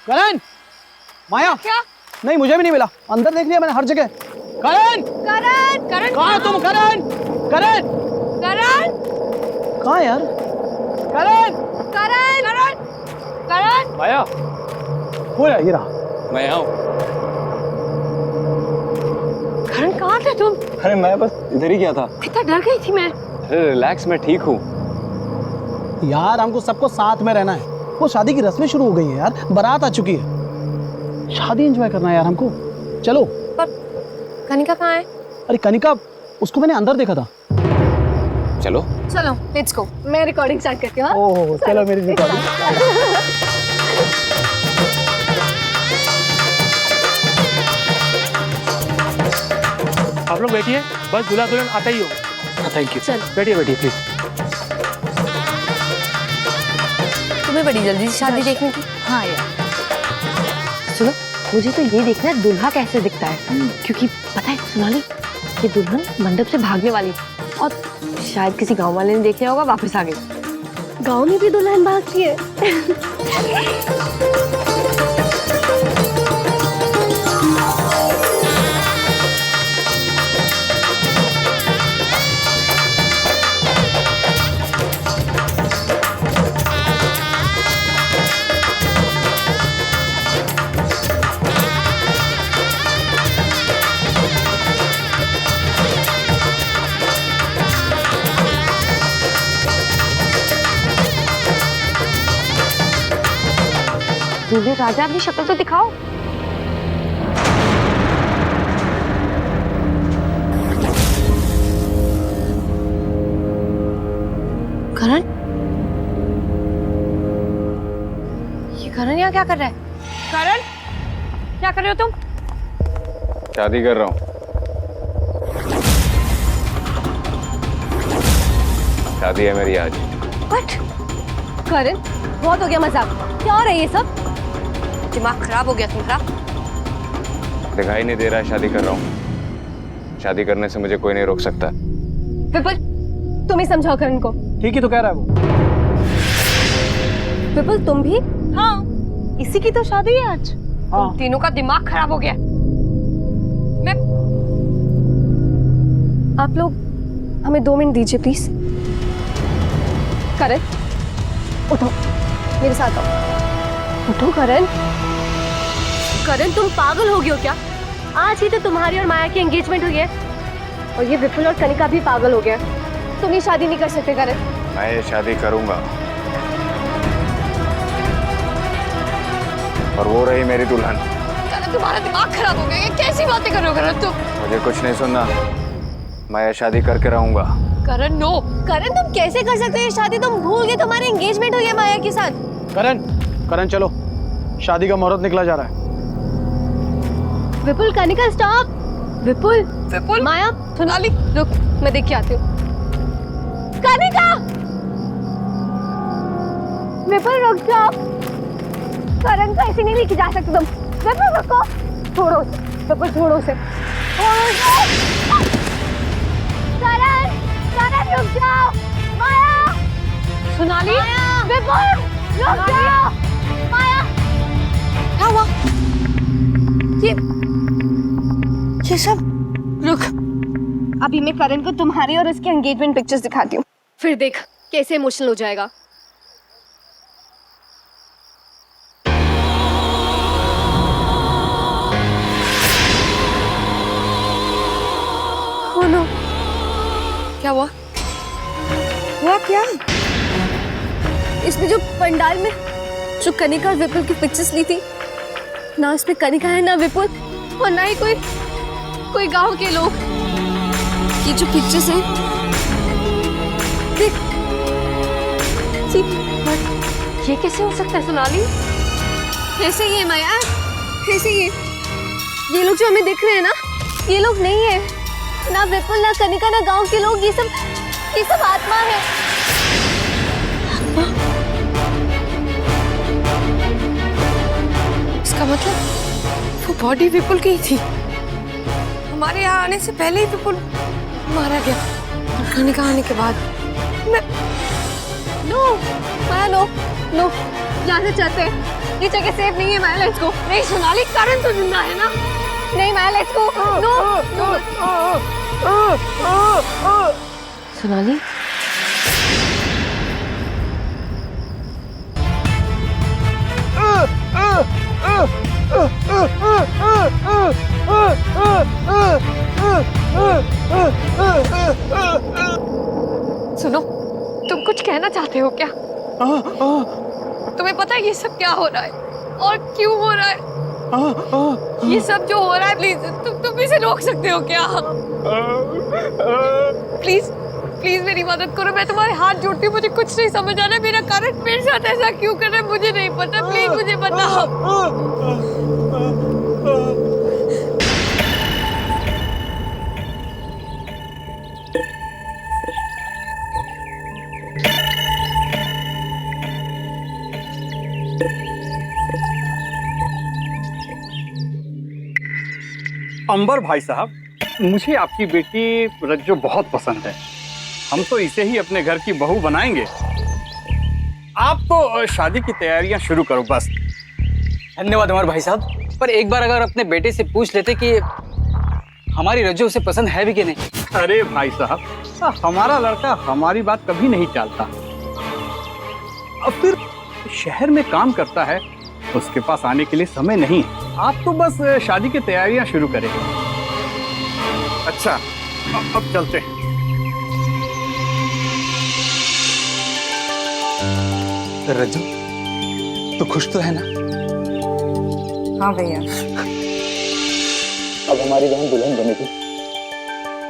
करण, माया क्या? नहीं, मुझे भी नहीं मिला। अंदर देख लिया मैंने हर जगह। करण, करण, करण कहाँ हो तुम? करण, करण, करण, कहाँ यार? करण, करण, करण, करण। माया, हो रहा, ये रहा। मैं यहाँ हूँ। करण कहाँ थे तुम? अरे मैं बस इधर ही गया था। कितना डर गई थी मैं। अरे रिलैक्स, मैं ठीक हूँ। यार हमको सबको साथ में रहना है। वो शादी की रस्में शुरू हो गई हैं यार, बारात आ चुकी है। शादी एंजॉय करना है यार हमको। चलो। पर कनिका कहाँ है? अरे कनिका, उसको मैंने अंदर देखा था। चलो चलो, लेट्स गो। मैं रिकॉर्डिंग स्टार्ट करती हूँ। ओह, चलो मेरी रिकॉर्डिंग। आप लोग बैठिए, बस दूल्हा दुल्हन आता ही हो। Thank you. बैठिए बैठिए प्लीज। तुम्हें बड़ी जल्दी से शादी देखने की? हाँ यार, सुनो, मुझे तो ये देखना है दूल्हा कैसे दिखता है, क्योंकि पता है सोनाली, ये दुल्हन मंडप से भागने वाली थी और शायद किसी गांव वाले ने देख लिया होगा, वापस आ गई। गांव में भी दुल्हन भागती है। दूल्हे राजा, अपनी शक्ल तो दिखाओ। करण, ये करण यहाँ क्या कर रहा है? करण, क्या कर रहे हो तुम? शादी कर रहा हूँ। शादी है मेरी आज। What? करण, बहुत हो गया मजाक। क्या हो रहा है ये सब? दिमाग खराब हो गया तुम्हारा? दिखाई नहीं दे रहा है शादी कर रहा हूँ। शादी करने से मुझे कोई नहीं रोक सकता। विपुल, तुम ही समझाओ करण को। ठीक ही तो कह रहा है वो। विपुल, तुम भी? हाँ, इसी की तो शादी है आज। हाँ। तुम तीनों का दिमाग खराब हो गया। मैं आप लोग हमें 2 मिनट दीजिए प्लीज। करण, उठो, मेरे साथ आओ। उठो करण। करण, तुम पागल हो गए हो क्या? आज ही तो तुम्हारी और माया की एंगेजमेंट हुई है और ये विपुल और कनिका भी पागल हो गया। तुम ये शादी नहीं कर सकते करण। मैं ये शादी करूंगा और वो रही मेरी दुल्हन। करण, तुम्हारा दिमाग खराब हो गया। ये कैसी बातें कर रहे हो करण तुम? मुझे कुछ नहीं सुनना, मैं ये शादी करके रहूंगा। करण, नो। करण, तुम कैसे कर सकते हो ये शादी? तुम भूल गए तुम्हारी एंगेजमेंट हुई है माया के साथ। करण, करण चलो, शादी का मुहूर्त निकला जा रहा है। विपुल, कनिका, स्टॉप। विपुल, विपुल, माया, सोनाली, रुक, मैं देख के आती हूँ। कनिका, विपुल रुक जाओ। करण को ऐसे नहीं लेके जा सकते तुम। विपुल रुको, छोड़ो उसे। विपुल छोड़ो उसे। करण, करण रुक जाओ। माया, सोनाली, विपुल, रुक जाओ। माया, क्या हुआ? ये सब रुक। अभी मैं करण को तुम्हारी और उसकी एंगेजमेंट पिक्चर्स दिखाती हूँ, फिर देख कैसे इमोशनल हो जाएगा। Oh no. क्या हुआ? हुआ क्या? इसमें जो पंडाल में जो कनिका और विपुल की पिक्चर्स ली थी ना, इसमें कनिका है ना विपुल, और ना ही कोई गांव के लोग। ये जो पिक्चर्स हैं, देख, ये कैसे हो सकता है सोनाली? कैसे ये माया, कैसे ये लोग जो हमें दिख रहे हैं ना, ये लोग नहीं है, ना विपुल ना कनिका ना गांव के लोग, ये सब आत्मा है। इसका मतलब वो बॉडी विपुल की ही थी। हमारे यहाँ आने से पहले ही विपुल मारा गया, कनिका आने के बाद। नो माया, नो नो, जाना चाहते हैं, ये जगह सेफ नहीं है माया, लेट्स गो। नहीं सोनाली, करण तो जिंदा है ना? नहीं माया, लेट्स गो। नो सोनाली, सुनो, तुम कुछ कहना चाहते हो क्या? तुम्हें पता है ये सब क्या हो रहा है और क्यों हो रहा है? ये सब जो हो रहा है, प्लीज तुम इसे रोक सकते हो क्या? प्लीज प्लीज मेरी मदद करो, मैं तुम्हारे हाथ जोड़ती हूँ। मुझे कुछ नहीं समझ आ रहा है, मेरा कारण मेरे साथ ऐसा क्यों कर रहा है मुझे नहीं पता। प्लीज मुझे बताओ। अंबर भाई साहब, मुझे आपकी बेटी रज्जो बहुत पसंद है। हम तो इसे ही अपने घर की बहू बनाएंगे। आप तो शादी की तैयारियां शुरू करो बस। धन्यवाद अमर भाई साहब, पर एक बार अगर अपने बेटे से पूछ लेते कि हमारी रज्जो उसे पसंद है भी कि नहीं। अरे भाई साहब, हमारा लड़का हमारी बात कभी नहीं टालता। अब फिर शहर में काम करता है, उसके पास आने के लिए समय नहीं है। आप तो बस शादी की तैयारियां शुरू करें। अच्छा, अब चलते हैं। रज्जो, तो खुश तो है ना? हाँ भैया। अब हमारी बहन दुल्हन बनेगी।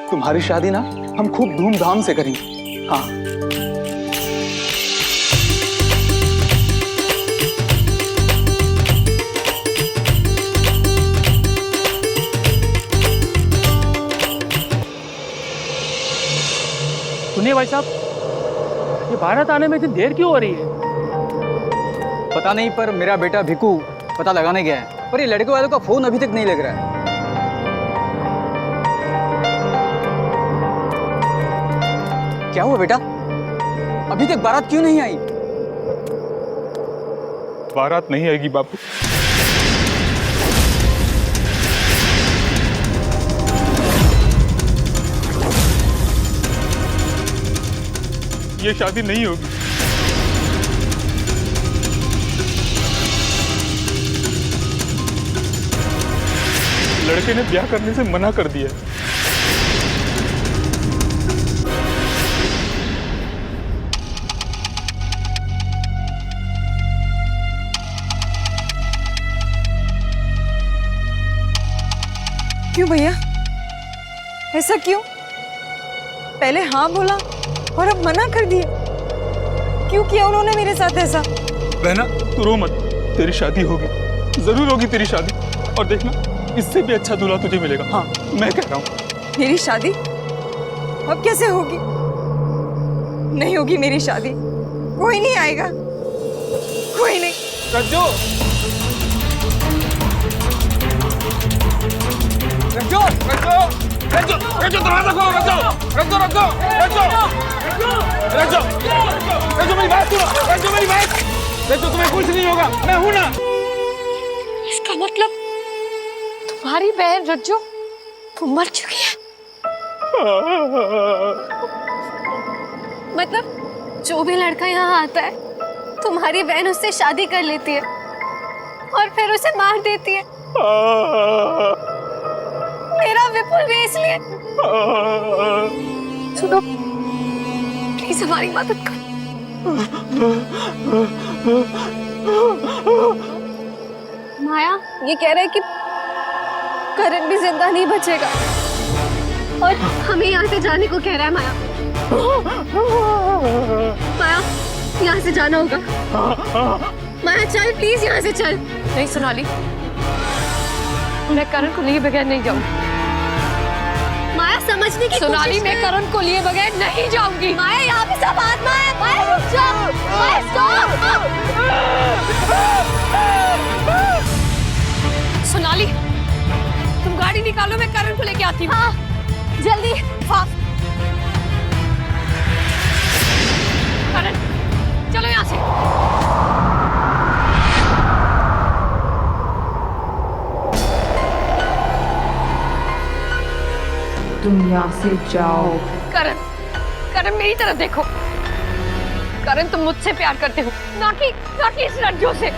तुम्हारी शादी ना हम खूब धूमधाम से करेंगे। हाँ। सुनिए भाई साहब, ये भारत आने में इतनी देर क्यों हो रही है? पता नहीं, पर मेरा बेटा भिकू पता लगाने गया है, पर ये लड़के वालों का फोन अभी तक नहीं लग रहा है। क्या हुआ बेटा, अभी तक बारात क्यों नहीं आई? बारात नहीं आएगी बापू। ये शादी नहीं होगी। लड़के ने ब्याह करने से मना कर दिया। क्यों भैया, ऐसा क्यों? पहले हाँ बोला और अब मना कर दिया। क्यों किया उन्होंने मेरे साथ ऐसा? बहना तू रो मत, तेरी शादी होगी, जरूर होगी तेरी शादी। और देखना, इससे भी अच्छा दूल्हा तुझे मिलेगा। हाँ, मैं कह रहा हूँ। मेरी शादी अब कैसे होगी? नहीं होगी मेरी शादी, कोई नहीं आएगा, कोई नहीं। रज्जो, रज्जो, रज्जो, रज्जो, रज्जो, दरवाजा खोलो, रज्जो, रज्जो, रज्जो, रज्जो, रज्जो, रज्जो, रज्जो, मेरी बात सुनो, रज्जो मेरी बात, रज्जू तुम्हें कुछ नहीं होगा, मैं हूं ना। इसका मतलब तुम्हारी बहन रज्जू वो मर चुकी है। मतलब जो भी लड़का यहाँ आता है तुम्हारी बहन उससे शादी कर लेती है और फिर उसे मार देती है। मेरा विपुल भी इसलिए। सुनो प्लीज हमारी मदद करो। माया ये कह रहा है कि करण भी जिंदा नहीं बचेगा और हमें यहाँ से जाने को कह रहा है। माया माया यहाँ से जाना होगा। माया चल प्लीज यहाँ से चल। नहीं सोनाली, मैं करण को लिए बगैर नहीं जाऊंगी। माया समझने की सोनाली, मैं करण को लिए बगैर नहीं जाऊंगी। माया यहाँ पे सब आत्मा है। माया रुक जा। माया स्टॉप। सोनाली तुम गाड़ी निकालो, मैं करण को लेके आती हूँ। हाँ जल्दी। हाँ करण चलो यहाँ से। तुम यहाँ से जाओ। करण, करण मेरी तरफ देखो। करण तुम मुझसे प्यार करते हो, ना कि इस रज्जू से।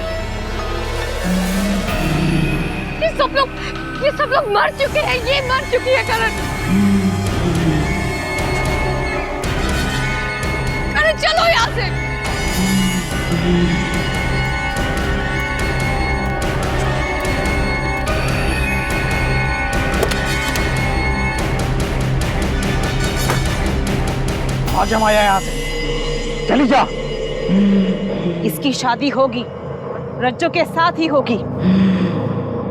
ये सब लोग मर चुके हैं। ये मर चुकी है करण। करण चलो यहाँ से। आजा माया यहाँ से, चली जा। इसकी शादी होगी, रज्जू के साथ ही होगी।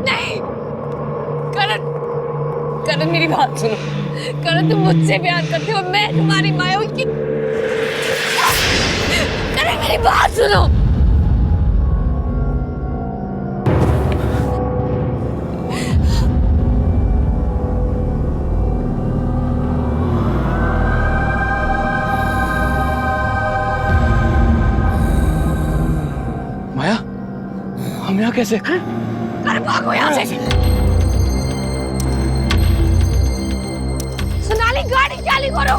नहीं करण, करण मेरी बात सुनो। करण तुम मुझसे प्यार करते हो, मैं तुम्हारी माया हूँ। करण मेरी बात सुनो। माया हम यहाँ कैसे? करण भागो यहाँ से। सोनाली गाड़ी चालू करो।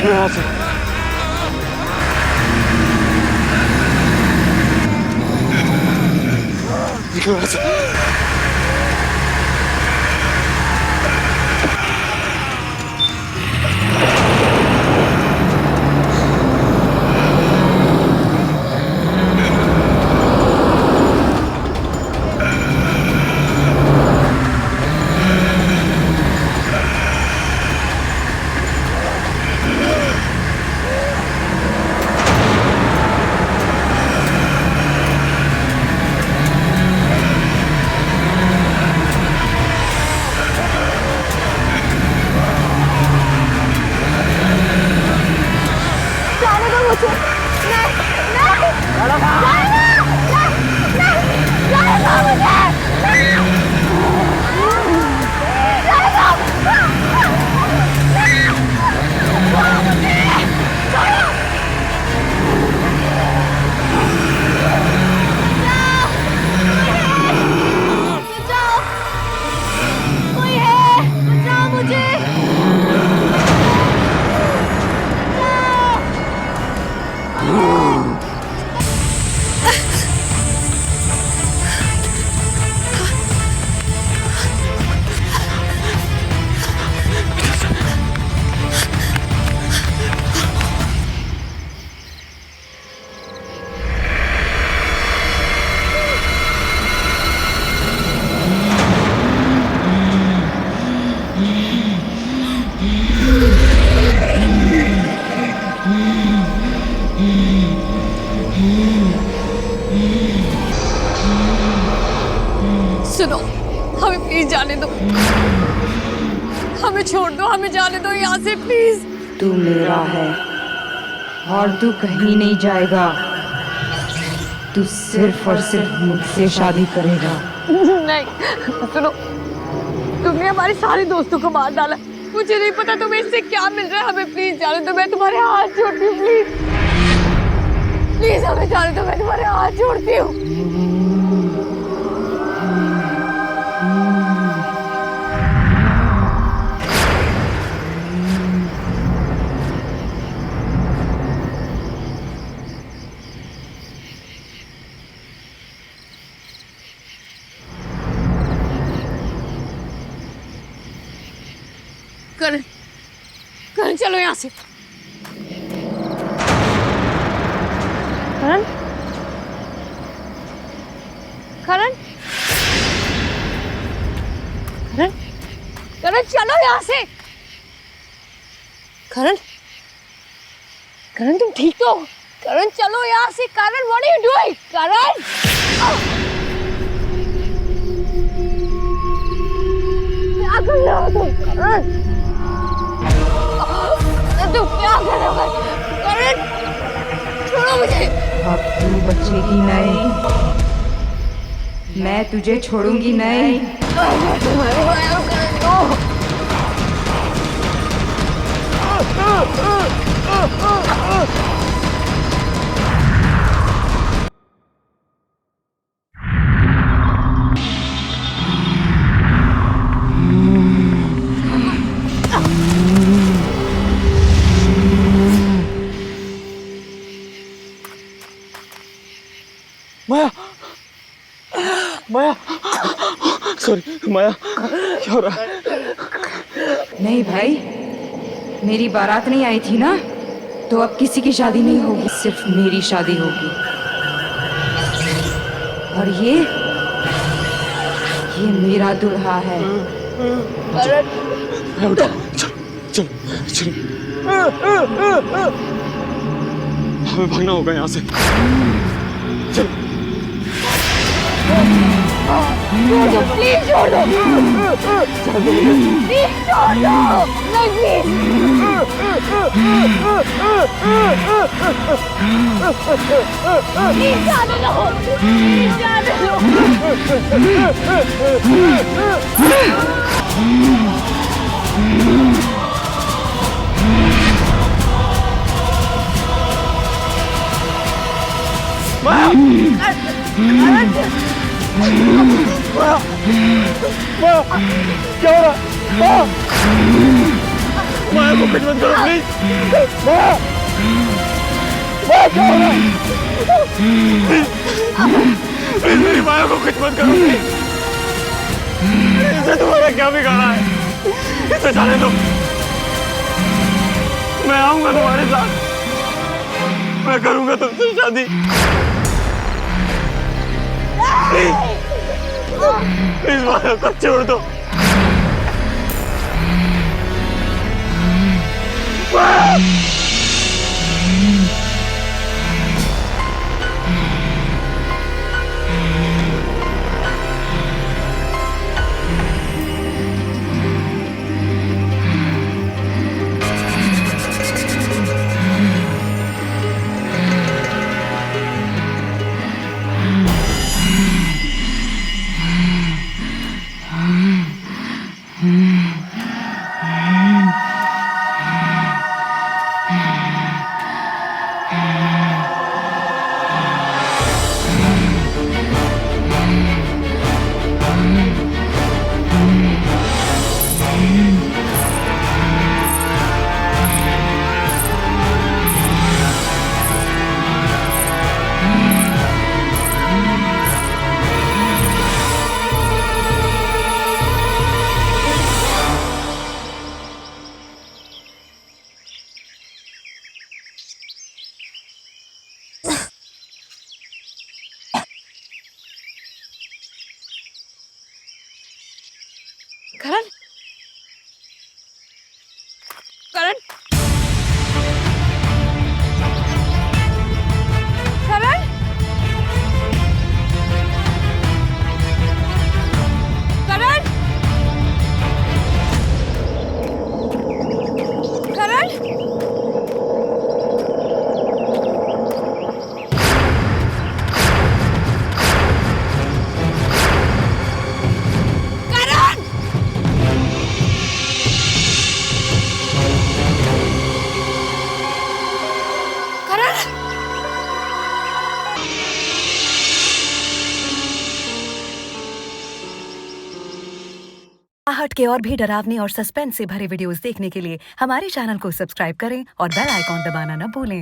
यहाँ से यहाँ से हमें प्लीज जाने दो, हमें छोड़ दो, हमें जाने दो यहाँ से प्लीज। तू मेरा है और तू कहीं नहीं जाएगा। तू सिर्फ और सिर्फ मुझसे शादी करेगा। नहीं सुनो, तुमने हमारे सारे दोस्तों को मार डाला, मुझे नहीं पता तुम्हें इससे क्या मिल रहा है। हमें प्लीज जाने दो, मैं तुम्हारे हाथ जोड़ती हूँ प्लीज, प्लीज हमें जाने दो, मैं तुम्हारे हाथ जोड़ती हूँ। करण, करण चलो यहाँ से। करण, करण, करण, करण चलो यहाँ से। करण, करण तुम ठीक तो हो? करण चलो यहाँ से। करण व्हाट आर यू डूइंग? करण क्या कर रहे हो तुम? करण तुम क्या कर रहे हो? करण छोड़ो मुझे। अब तू बचेगी नहीं, मैं तुझे छोड़ूंगी नहीं। तुम्हारे भाई को करण दो। माया, माया, सॉरी माया, क्या हो रहा है? नहीं भाई, मेरी बारात नहीं आई थी ना, तो अब किसी की शादी नहीं होगी, सिर्फ मेरी शादी होगी। और ये मेरा दूल्हा है। चलो चलो चलो, हमें भागना होगा यहाँ से। चलो छोड़ दो प्लीज, छोड़ दो प्लीज, छोड़ दो नहीं प्लीज जाने दो, प्लीज जाने दो। क्या हो रहा है? माया को कुछ मत करो प्लीज। माया, माया क्या हो रहा है? प्लीज मेरी माया को कुछ मत करो प्लीज। इसे तुम्हारा क्या बिगाड़ा है? इसे जाने दो, मैं आऊंगा तुम्हारे साथ, मैं करूंगा तुमसे शादी। प्लीज माया को छोड़ दो। करण, करण, करण, करण, हट के और भी डरावनी और सस्पेंस से भरे वीडियोस देखने के लिए हमारे चैनल को सब्सक्राइब करें और बेल आइकॉन दबाना न भूलें।